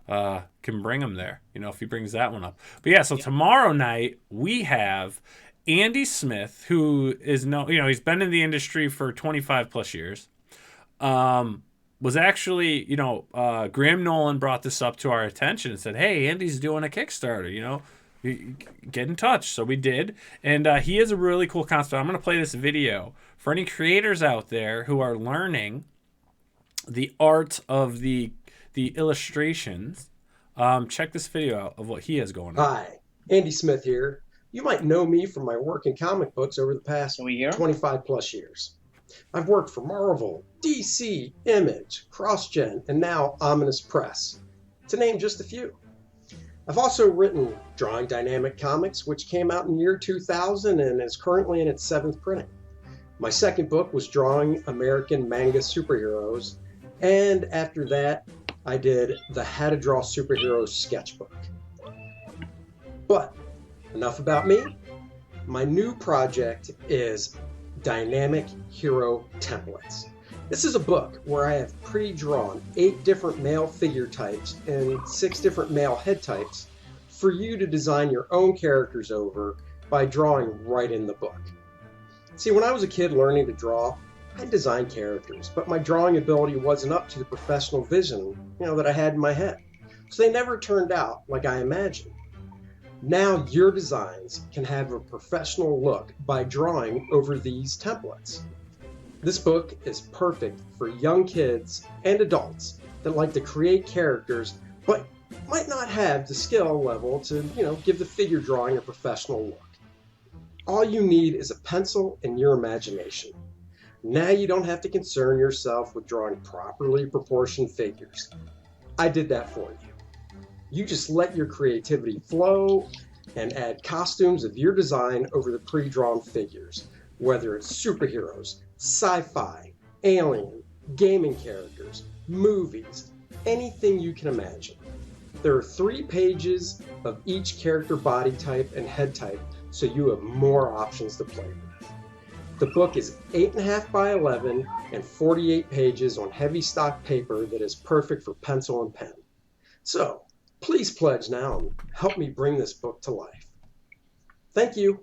can bring him there. If he brings that one up. But yeah, so tomorrow night we have Andy Smith, who is he's been in the industry for 25 plus years. Was actually, Graham Nolan brought this up to our attention and said, hey, Andy's doing a Kickstarter, get in touch. So we did. And he has a really cool concept. I'm going to play this video for any creators out there who are learning the art of the illustrations. Check this video out of what he has going on. Hi, Andy Smith here. You might know me from my work in comic books over the past Can we hear? 25 plus years. I've worked for Marvel, DC, Image, CrossGen, and now Ominous Press, to name just a few. I've also written Drawing Dynamic Comics, which came out in the year 2000 and is currently in its 7th printing. My second book was Drawing American Manga Superheroes, and after that, I did the How to Draw Superheroes sketchbook. But enough about me. My new project is Dynamic Hero Templates. This is a book where I have pre-drawn 8 different male figure types and 6 different male head types for you to design your own characters over by drawing right in the book. See, when I was a kid learning to draw, I designed characters, but my drawing ability wasn't up to the professional vision, that I had in my head. So they never turned out like I imagined. Now your designs can have a professional look by drawing over these templates. This book is perfect for young kids and adults that like to create characters but might not have the skill level to, give the figure drawing a professional look. All you need is a pencil and your imagination. Now you don't have to concern yourself with drawing properly proportioned figures. I did that for you. You just let your creativity flow and add costumes of your design over the pre-drawn figures, whether it's superheroes, sci-fi, alien, gaming characters, movies, anything you can imagine. There are 3 pages of each character body type and head type, so you have more options to play with. The book is 8.5 by 11 and 48 pages on heavy stock paper that is perfect for pencil and pen. So, please pledge now and help me bring this book to life. Thank you.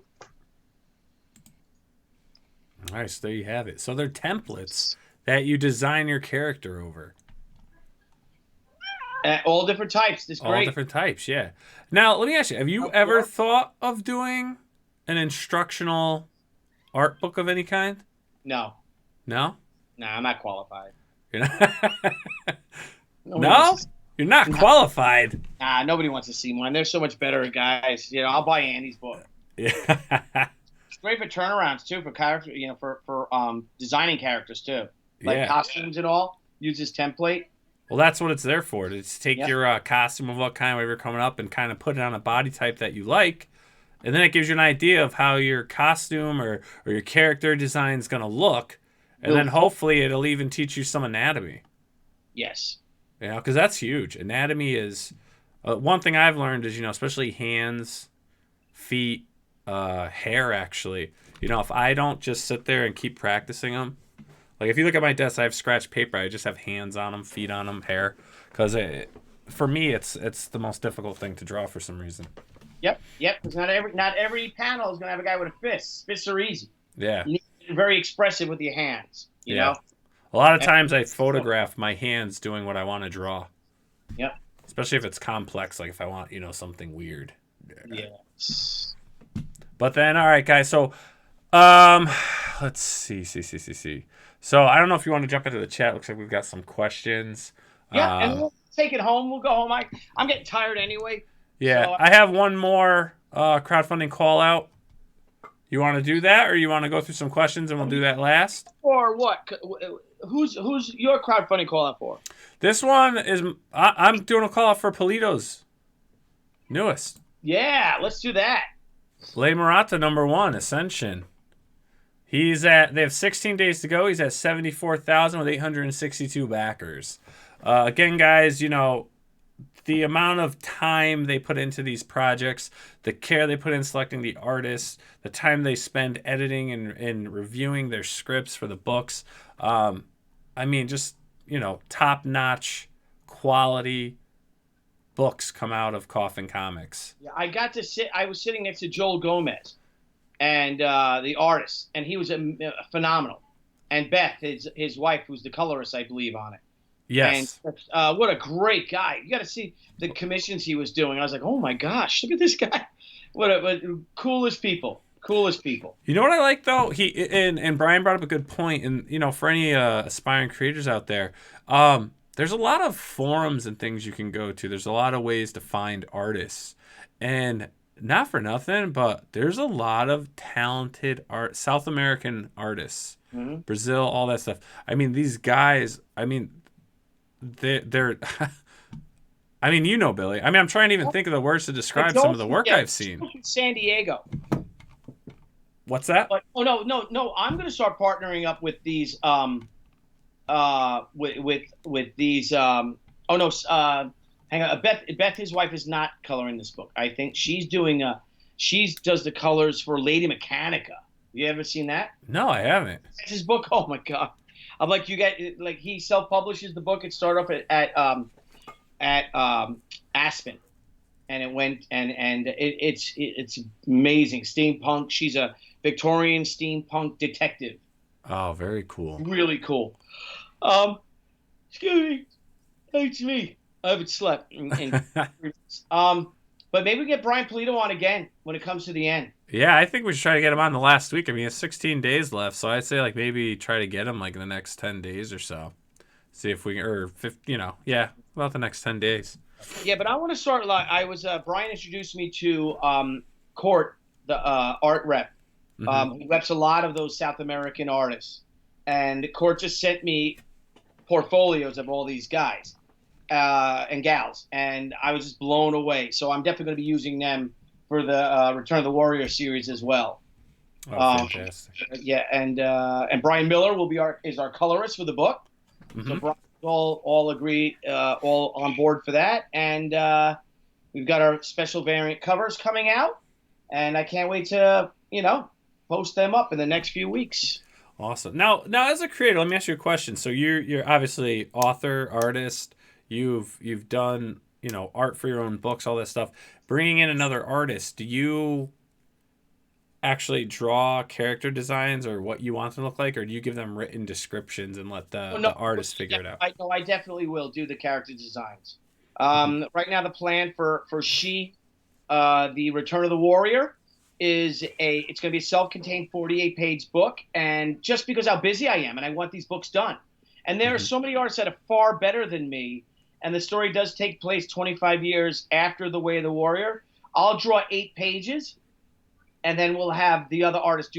All right, so there you have it. So they're templates that you design your character over. All different types. This great. All different types, yeah. Now, let me ask you, have you ever thought of doing an instructional art book of any kind? No. No? No, I'm not qualified. You're not? No? You're not qualified. Nah, nobody wants to see mine. They're so much better guys. I'll buy Andy's book. Yeah. It's great for turnarounds too, for character, for designing characters too, like costumes and all. Use this template. Well, that's what it's there for. To take your costume of what kind, whatever you're coming up, and kind of put it on a body type that you like, and then it gives you an idea of how your costume or your character design is going to look, and then hopefully it'll even teach you some anatomy. Yes. Because that's huge. Anatomy is one thing I've learned is, especially hands, feet, hair, actually. If I don't just sit there and keep practicing them, like if you look at my desk, I have scratched paper. I just have hands on them, feet on them, hair. Because for me, it's the most difficult thing to draw for some reason. Yep. Because not every panel is going to have a guy with a fist. Fists are easy. Yeah. You need to be very expressive with your hands, you know? A lot of times I photograph my hands doing what I want to draw. Yep. Especially if it's complex, like if I want, something weird. Yes. But then, all right, guys. So, let's see. So I don't know if you want to jump into the chat. Looks like we've got some questions. Yeah, and we'll take it home. We'll go home. I'm getting tired anyway. Yeah, so I have one more crowdfunding call out. You want to do that, or you want to go through some questions and we'll do that last? Or what? Who's your crowdfunding call out for? This one is I'm doing a call out for Polito's newest. Yeah, let's do that. Le Murata #1 Ascension. They have 16 days to go. He's at 74,000 with 862 backers. Again, guys, the amount of time they put into these projects, the care they put in selecting the artists, the time they spend editing and reviewing their scripts for the books. Just, top-notch quality books come out of Coffin Comics. Yeah, I was sitting next to Joel Gomez and the artist, and he was phenomenal. And Beth, his wife, who's the colorist, I believe, on it. Yes. And what a great guy. You got to see the commissions he was doing. I was like, oh my gosh, look at this guy. What coolest people. You know what I like, though? And Brian brought up a good point. And, for any aspiring creators out there, there's a lot of forums and things you can go to. There's a lot of ways to find artists. And not for nothing, but there's a lot of talented South American artists, Mm-hmm. Brazil, all that stuff. I mean, these guys. I mean, they're I mean, you know, Billy. I mean, I'm trying to even think of the words to describe some of the work I've seen. San Diego. What's that? But no. I'm going to start partnering up with these with these hang on. Beth, his wife, is not coloring this book. I think she's doing she does the colors for Lady Mechanica. You ever seen that? No, I haven't. That's his book. Oh my god. I'm like, you get like, he self-publishes the book. It started off at Aspen, and it went and it's amazing. Steampunk. She's a Victorian steampunk detective. Oh, very cool. Really cool. Excuse me. It's me. I haven't slept. But maybe we get Brian Polito on again when it comes to the end. Yeah, I think we should try to get him on the last week. I mean, it's 16 days left, so I'd say like maybe try to get him like in the next 10 days or so. See if we or 50, about the next 10 days. Yeah, but I want to start. Like, Brian introduced me to Court, the art rep, who reps a lot of those South American artists, and Court just sent me portfolios of all these guys and gals, and I was just blown away. So I'm definitely going to be using them for the Return of the Warrior series as well. Oh, fantastic! Yeah, and Brian Miller is our colorist for the book. Mm-hmm. So Brian all agree, all on board for that, and we've got our special variant covers coming out, and I can't wait to post them up in the next few weeks. Awesome. Now as a creator, let me ask you a question. So you're obviously author, artist. You've done art for your own books, all that stuff. Bringing in another artist, do you actually draw character designs or what you want them to look like, or do you give them written descriptions and let the artist figure it out? I definitely will do the character designs. Right now, the plan for She, the Return of the Warrior, it's going to be a self-contained 48-page book, and just because how busy I am and I want these books done, and there are so many artists that are far better than me, and the story does take place 25 years after The Way of the Warrior. I'll draw 8 pages, and then we'll have the other artists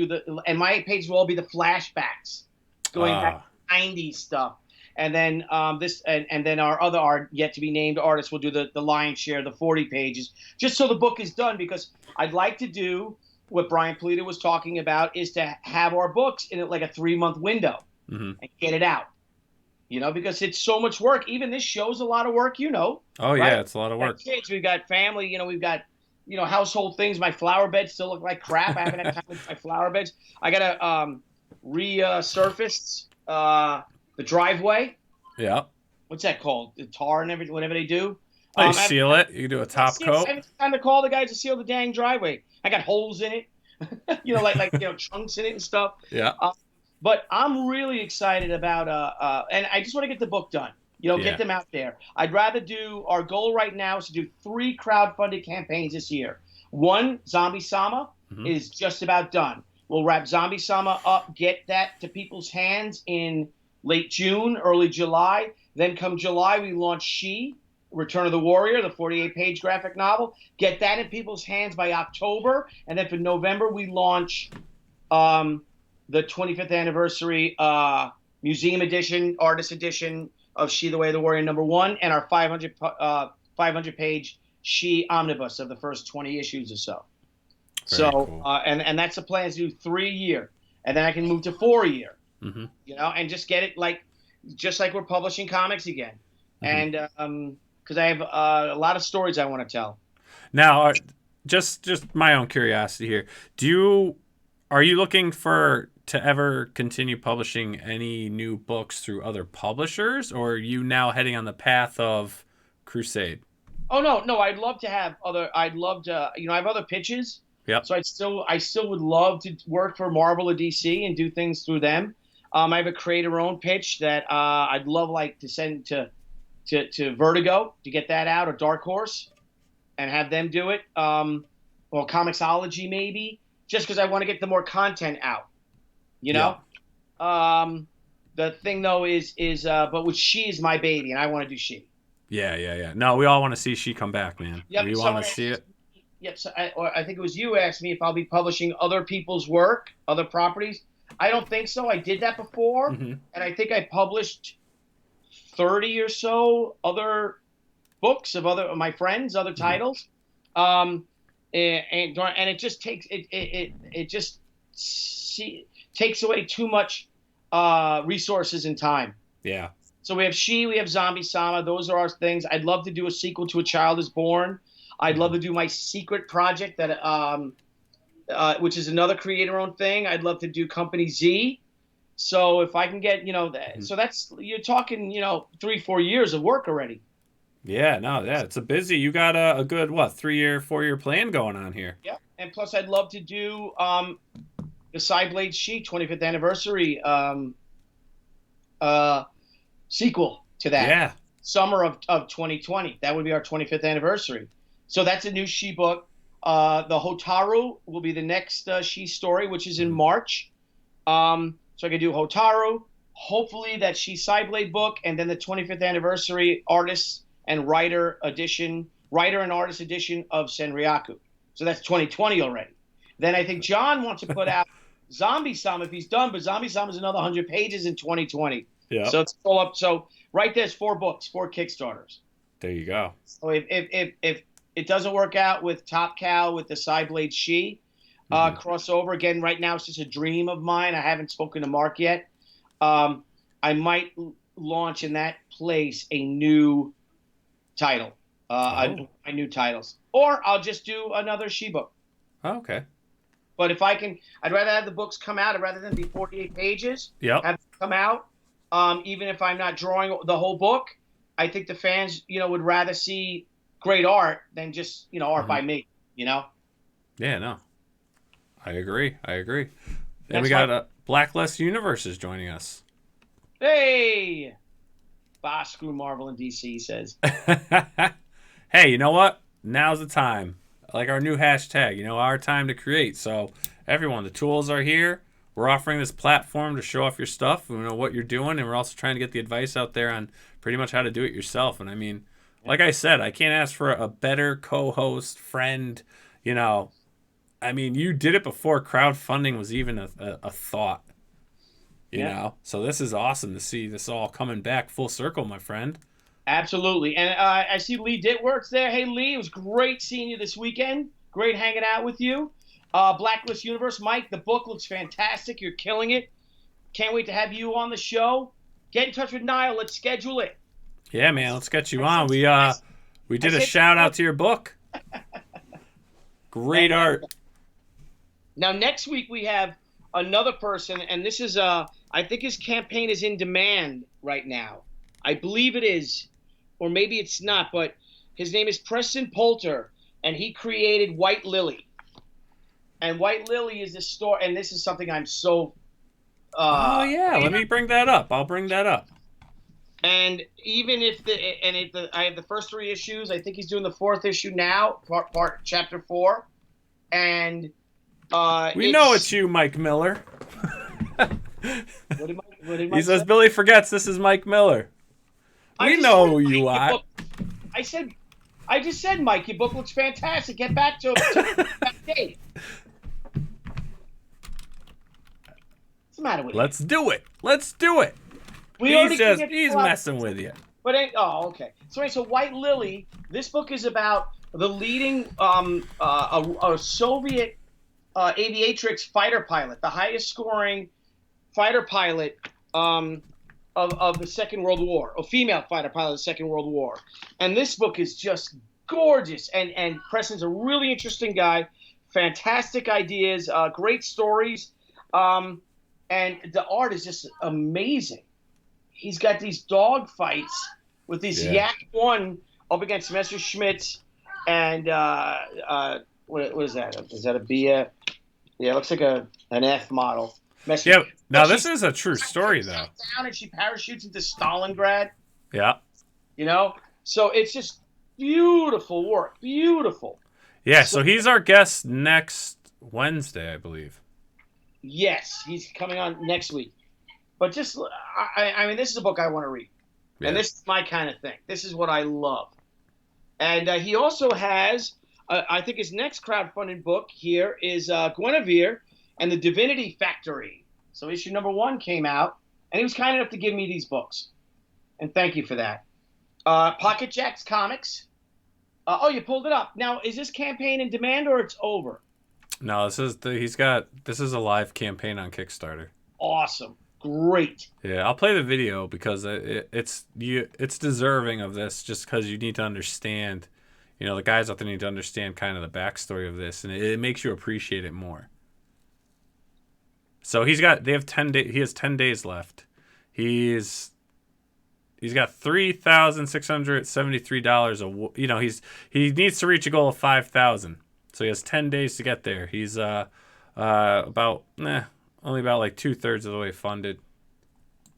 and my 8 pages will all be the flashbacks going back to 90s stuff. And then and then our other yet to be named artists will do the lion's share, the 40 pages, just so the book is done, because I'd like to do what Brian Polito was talking about, is to have our books in like a 3-month window and get it out. Because it's so much work. Even this show's a lot of work, Oh, right? yeah, it's a lot of work. We've got kids, we've got family, we've got household things. My flower beds still look like crap. I haven't had time with my flower beds. I gotta resurface the driveway. Yeah. What's that called? The tar and everything, whatever they do. You seal it. You can do a top coat. I haven't time to call the guys to seal the dang driveway. I got holes in it. like chunks in it and stuff. Yeah. But I'm really excited about and I just want to get the book done. Get them out there. I'd rather our goal right now is to do 3 crowdfunded campaigns this year. 1, Zombie Sama, is just about done. We'll wrap Zombie Sama up, get that to people's hands in late June, early July. Then come July, we launch She, Return of the Warrior, the 48-page graphic novel. Get that in people's hands by October. And then for November, we launch the 25th anniversary museum edition, artist edition of She, the Way of the Warrior #1, and our 500-page She omnibus of the first 20 issues or so. Very cool. And that's the plan, is to do 3 a year, and then I can move to 4 a year. And just get it just like we're publishing comics again. And because I have a lot of stories I want to tell. Now, just my own curiosity here. Are you looking to ever continue publishing any new books through other publishers, or are you now heading on the path of Crusade? Oh no, I'd love to have I have other pitches. Yep. So I still would love to work for Marvel or DC and do things through them. I have a creator-own pitch that I'd love to send to Vertigo to get that out, or Dark Horse, and have them do it, or Comixology maybe, just because I want to get the more content out. The thing though is but with She is my baby, and I want to do She. Yeah. No, we all want to see She come back, man. Yep, we want to see it. yes, or I think it was you asked me if I'll be publishing other people's work, other properties. I don't think so. I did that before, and I think I published 30 or so other books of my friends, other titles. And it just takes takes away too much resources and time. Yeah. So we have Zombie Sama. Those are our things. I'd love to do a sequel to A Child Is Born. I'd love to do my secret project which is another creator-owned thing. I'd love to do Company Z. So if I can get, so you're talking, 3-4 years of work already. Yeah, it's you got a good, 4-year plan going on here. Yeah, and plus I'd love to do the Cyblade She 25th anniversary sequel to that. Yeah. Summer of 2020. That would be our 25th anniversary. So that's a new She book. The Hotaru will be the next She story, which is in March. So I can do Hotaru, hopefully that She Cyblade book, and then the 25th anniversary artist and artist edition of Senryaku. So that's 2020 already. Then I think John wants to put out Zombie Sama if he's done, but Zombie Sama is another 100 pages in 2020. Yeah. So it's all up. So right there's 4 books, 4 Kickstarters. There you go. So if it doesn't work out with Top Cow with the Cyblade She crossover, again, right now it's just a dream of mine. I haven't spoken to Mark yet. I might launch in that place a new title, my new titles, or I'll just do another She book. Oh, okay. But if I can, I'd rather have the books come out rather than be 48 pages. Yep. Have them come out, even if I'm not drawing the whole book. I think the fans, would rather see great art than just, art by me, Yeah, no. I agree. And That's we got Blacklist Universes joining us. Hey! Bah, screw Marvel and DC, he says. Hey, you know what? Now's the time. Like our new hashtag, our time to create. So everyone, the tools are here. We're offering this platform to show off your stuff, what you're doing, and we're also trying to get the advice out there on pretty much how to do it yourself. And I mean, like I said, I can't ask for a better co-host, friend, I mean, you did it before crowdfunding was even a thought, you know? So this is awesome to see this all coming back full circle, my friend. Absolutely. And I see Lee Ditworth's there. Hey, Lee, it was great seeing you this weekend. Great hanging out with you. Blacklist Universe, Mike, the book looks fantastic. You're killing it. Can't wait to have you on the show. Get in touch with Nile. Let's schedule it. Yeah, man, let's get you on. We did a shout out to your book. Great art. Now, next week we have another person, and this is I think his campaign is in demand right now. I believe it is, or maybe it's not, but his name is Preston Poulter, and he created White Lily. And White Lily is a story, and this is something I'm so... let me bring that up. I'll bring that up. And even if I have the first 3 issues, I think he's doing the 4th issue now, part chapter 4, and we know it's you, Mike Miller. What did Mike he says say? Billy forgets this is Mike Miller. We know who you are. I just said, Mike, your book looks fantastic. Get back to that date. What's the matter with you? Let's do it. He's messing with you. But okay. So White Lily. This book is about the leading a Soviet aviatrix fighter pilot, the highest scoring fighter pilot of the Second World War, a female fighter pilot of the Second World War. And this book is just gorgeous. And Preston's a really interesting guy. Fantastic ideas, great stories. And the art is just amazing. He's got these dog fights with these Yak 1 up against Messerschmitts and what is that? Is that a B? Yeah, it looks like an F model. Yeah. Now this is a true story, though. Down and she parachutes into Stalingrad. Yeah. So it's just beautiful work. Beautiful. Yeah. So he's our guest next Wednesday, I believe. Yes, he's coming on next week. But just, I mean, this is a book I want to read. Yeah. And this is my kind of thing. This is what I love. And he also has I think his next crowdfunding book here is Guinevere and the Divinity Factory. So issue number 1 came out, and he was kind enough to give me these books. And thank you for that. Pocket Jacks Comics. Oh, you pulled it up. Now, is this campaign in demand or it's over? No, this is a live campaign on Kickstarter. Awesome. Great. Yeah, I'll play the video because it's deserving of this, just because you need to understand, the guys out there need to understand kind of the backstory of this, and it makes you appreciate it more. So he has 10 days left. He's got $3,673. He needs to reach a goal of 5,000. So he has 10 days to get there. He's only about like 2/3 of the way funded.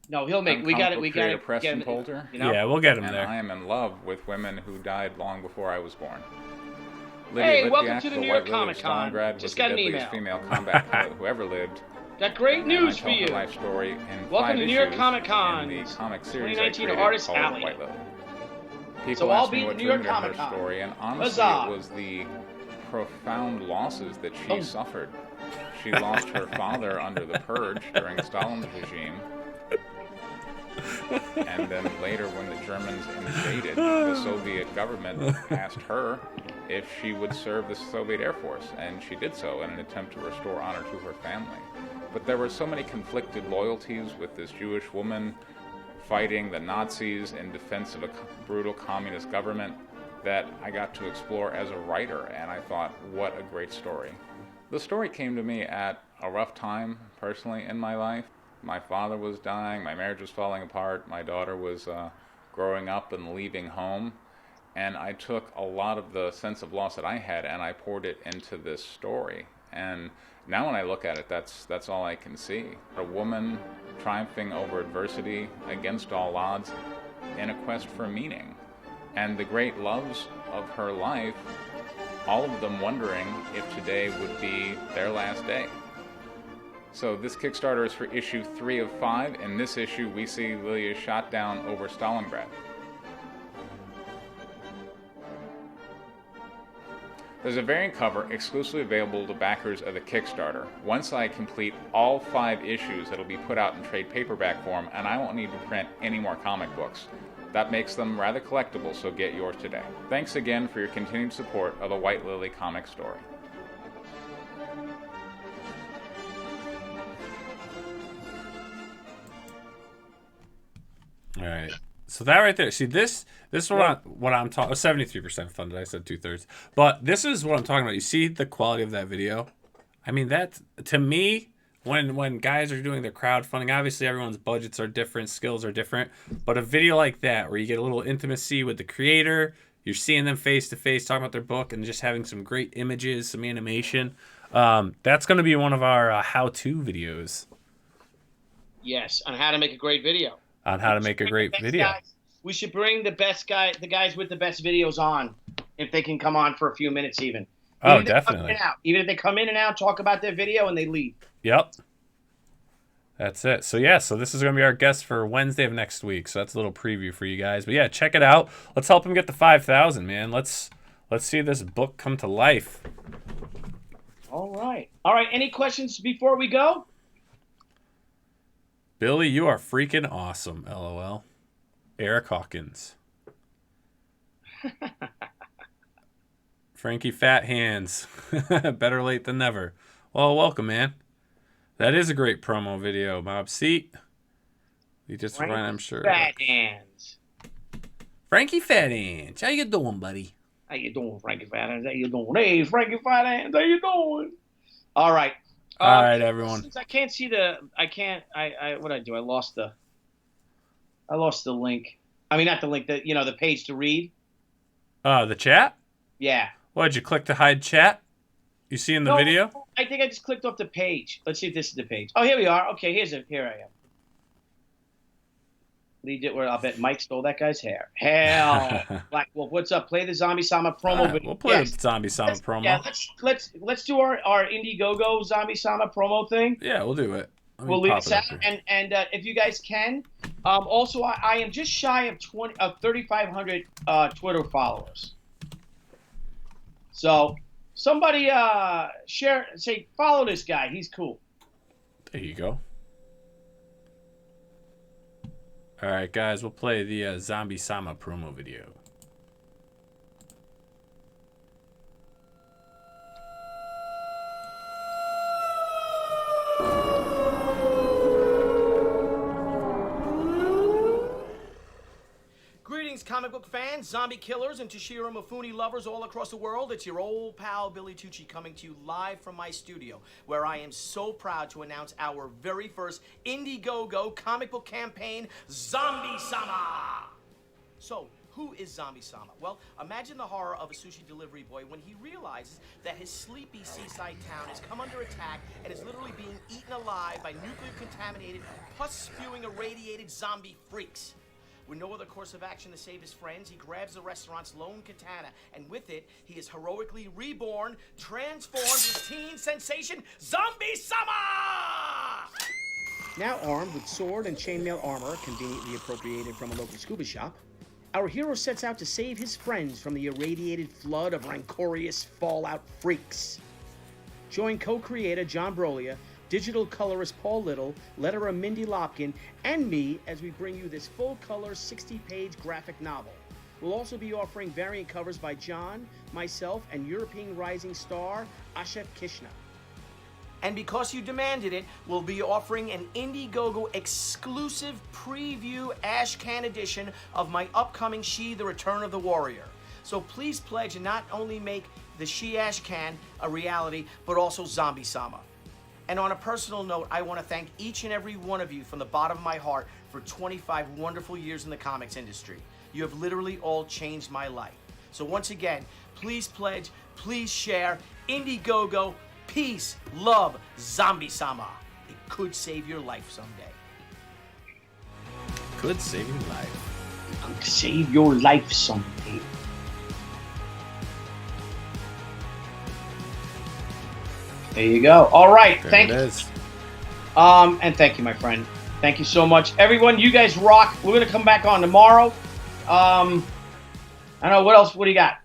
No, he'll make. We got it. Preston Poulter. Yeah, we'll get him and there. I am in love with women who died long before I was born. Hey, welcome to the New York Comic Con. Just got an email. Female combat pilot who ever lived. Got great news for you. Life story in welcome 5 to New York issues Comic Con. In the comic series 2019 Artist Alley. People I'll asked be me at what the New York drew me to Comic her Con. story, and honestly, Huzzah. it was the profound losses that she suffered. She lost her father under the Purge during Stalin's regime. And then later, when the Germans invaded, the Soviet government asked her if she would serve the Soviet Air Force, and she did so in an attempt to restore honor to her family. But there were so many conflicted loyalties with this Jewish woman fighting the Nazis in defense of a brutal communist government that I got to explore as a writer, and I thought, what a great story. The story came to me at a rough time, personally, in my life. My father was dying, my marriage was falling apart, my daughter was growing up and leaving home, and I took a lot of the sense of loss that I had and I poured it into this story. And now when I look at it, that's all I can see. A woman triumphing over adversity against all odds in a quest for meaning. And the great loves of her life, all of them wondering if today would be their last day. So this Kickstarter is for issue 3 of 5. In this issue, we see Lilia shot down over Stalingrad. There's a variant cover exclusively available to backers of the Kickstarter. Once I complete all 5 issues, it'll be put out in trade paperback form, and I won't need to print any more comic books. That makes them rather collectible, so get yours today. Thanks again for your continued support of the White Lily comic story. All right. So that right there. See, this is what I'm talking. 73% funded. I said 2/3. But this is what I'm talking about. You see the quality of that video. I mean, that to me, when guys are doing their crowdfunding, obviously everyone's budgets are different, skills are different. But a video like that, where you get a little intimacy with the creator, you're seeing them face to face, talking about their book, and just having some great images, some animation. That's going to be one of our how-to videos. Yes, on how to make a great video. On how to make a great video. Guys. We should bring the guys with the best videos on, if they can come on for a few minutes even. Oh, definitely. Even if they come in and out, talk about their video, and they leave. Yep. That's it. So this is going to be our guest for Wednesday of next week. So that's a little preview for you guys. But yeah, check it out. Let's help him get to 5,000, man. Let's see this book come to life. All right. Any questions before we go? Billy, you are freaking awesome. LOL. Eric Hawkins. Frankie Fat Hands. Better late than never. Well, welcome, man. That is a great promo video, Mob Seat. You just run, I'm sure. Fat Hands. Frankie Fat Hands. How you doing, buddy? How you doing, Frankie Fat Hands? How you doing? Hey, Frankie Fat Hands. How you doing? All right. All right, everyone. Since I can't see what I do? I lost the link. I mean, not the link, the page to read. The chat? Yeah. What, did you click to hide chat? You see in the video? I think I just clicked off the page. Let's see if this is the page. Oh, here we are. Okay, here I am. Lead it where I'll bet Mike stole that guy's hair. Hell. Black Wolf, what's up? Play the Zombie Sama promo video. We'll play the Zombie Sama promo. Yeah, let's do our Indiegogo Zombie Sama promo thing. Yeah, we'll do it. We'll leave it out. And if you guys can, also I am just shy of 3,500 Twitter followers. So somebody follow this guy. He's cool. There you go. All right, guys, we'll play the Zombie Sama promo video. Greetings, comic book fans, zombie killers, and Toshiro Mifune lovers all across the world. It's your old pal Billy Tucci coming to you live from my studio, where I am so proud to announce our very first Indiegogo comic book campaign, Zombie Sama. So, who is Zombie Sama? Well, imagine the horror of a sushi delivery boy when he realizes that his sleepy seaside town has come under attack and is literally being eaten alive by nuclear-contaminated, pus-spewing, irradiated zombie freaks. With no other course of action to save his friends, he grabs the restaurant's lone katana, and with it, he is heroically reborn, transformed with teen sensation, Zombie Sama! Now armed with sword and chainmail armor, conveniently appropriated from a local scuba shop, our hero sets out to save his friends from the irradiated flood of rancorous fallout freaks. Join co-creator John Brolia, digital colorist Paul Little, letterer Mindy Lopkin, and me as we bring you this full-color 60-page graphic novel. We'll also be offering variant covers by John, myself, and European rising star Asha Kishna. And because you demanded it, we'll be offering an Indiegogo exclusive preview Ashcan edition of my upcoming She, The Return of the Warrior. So please pledge and not only make the She Ashcan a reality, but also Zombie Sama. And on a personal note, I want to thank each and every one of you from the bottom of my heart for 25 wonderful years in the comics industry. You have literally all changed my life. So once again, please pledge, please share, Indiegogo, peace, love, Zombie Sama. It could save your life someday. Could save your life. Could save your life someday. There you go. All right. Thank you. And thank you, my friend. Thank you so much. Everyone, you guys rock. We're going to come back on tomorrow. I don't know. What else? What do you got?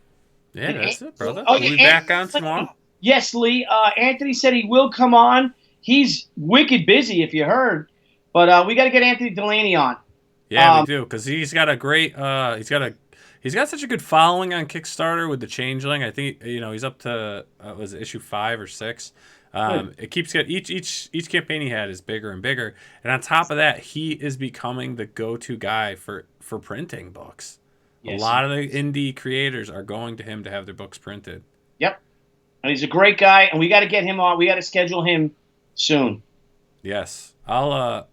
Yeah, that's it, brother. Oh, We'll be back on tomorrow. Yes, Lee. Anthony said he will come on. He's wicked busy, if you heard. But we got to get Anthony Delaney on. Yeah, we do, because he's got a great. He's got such a good following on Kickstarter with the Changeling. I think he's up to was it issue 5 or 6. It keeps getting each campaign he had is bigger and bigger, and on top of that, he is becoming the go-to guy for printing books. Yes, a lot of the indie creators are going to him to have their books printed. Yep, and he's a great guy, and we got to get him on. We got to schedule him soon. Yes, I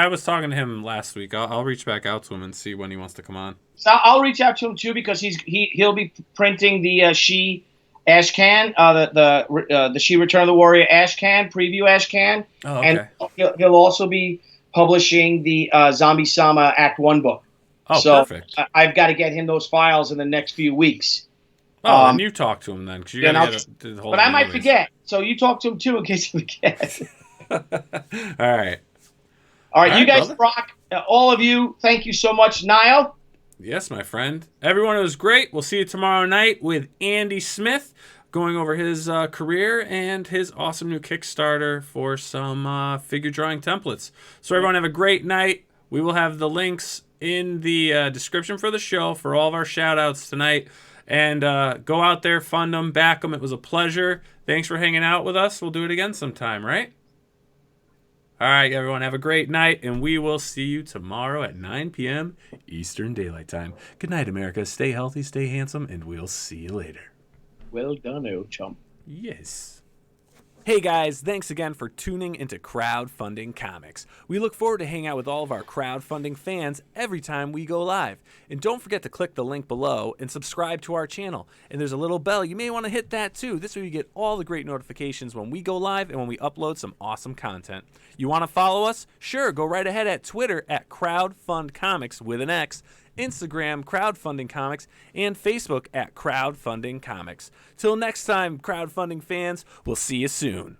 was talking to him last week. I'll reach back out to him and see when he wants to come on. So I'll reach out to him too, because he'll be printing the She Ashcan, the She Return of the Warrior Ashcan, preview Ashcan. Oh, okay. And he'll also be publishing the Zombie Sama Act 1 book. Oh, so perfect. I've got to get him those files in the next few weeks. Oh, and you talk to him then, because you got to get the whole. But I might forget, so you talk to him too in case you forget. All right. All right, you guys brother. Rock. All of you, thank you so much. Nile? Yes, my friend. Everyone, it was great. We'll see you tomorrow night with Andy Smith going over his career and his awesome new Kickstarter for some figure drawing templates. So everyone have a great night. We will have the links in the description for the show for all of our shout-outs tonight. And go out there, fund them, back them. It was a pleasure. Thanks for hanging out with us. We'll do it again sometime, right? All right, everyone, have a great night, and we will see you tomorrow at 9 p.m. Eastern Daylight Time. Good night, America. Stay healthy, stay handsome, and we'll see you later. Well done, old chum. Yes. Hey guys, thanks again for tuning into Crowdfunding Comics. We look forward to hanging out with all of our crowdfunding fans every time we go live. And don't forget to click the link below and subscribe to our channel. And there's a little bell, you may want to hit that too. This way you get all the great notifications when we go live and when we upload some awesome content. You want to follow us? Sure, go right ahead at Twitter at CrowdFundComics with an X, Instagram, Crowdfunding Comics, and Facebook at Crowdfunding Comics. Till next time, crowdfunding fans, we'll see you soon.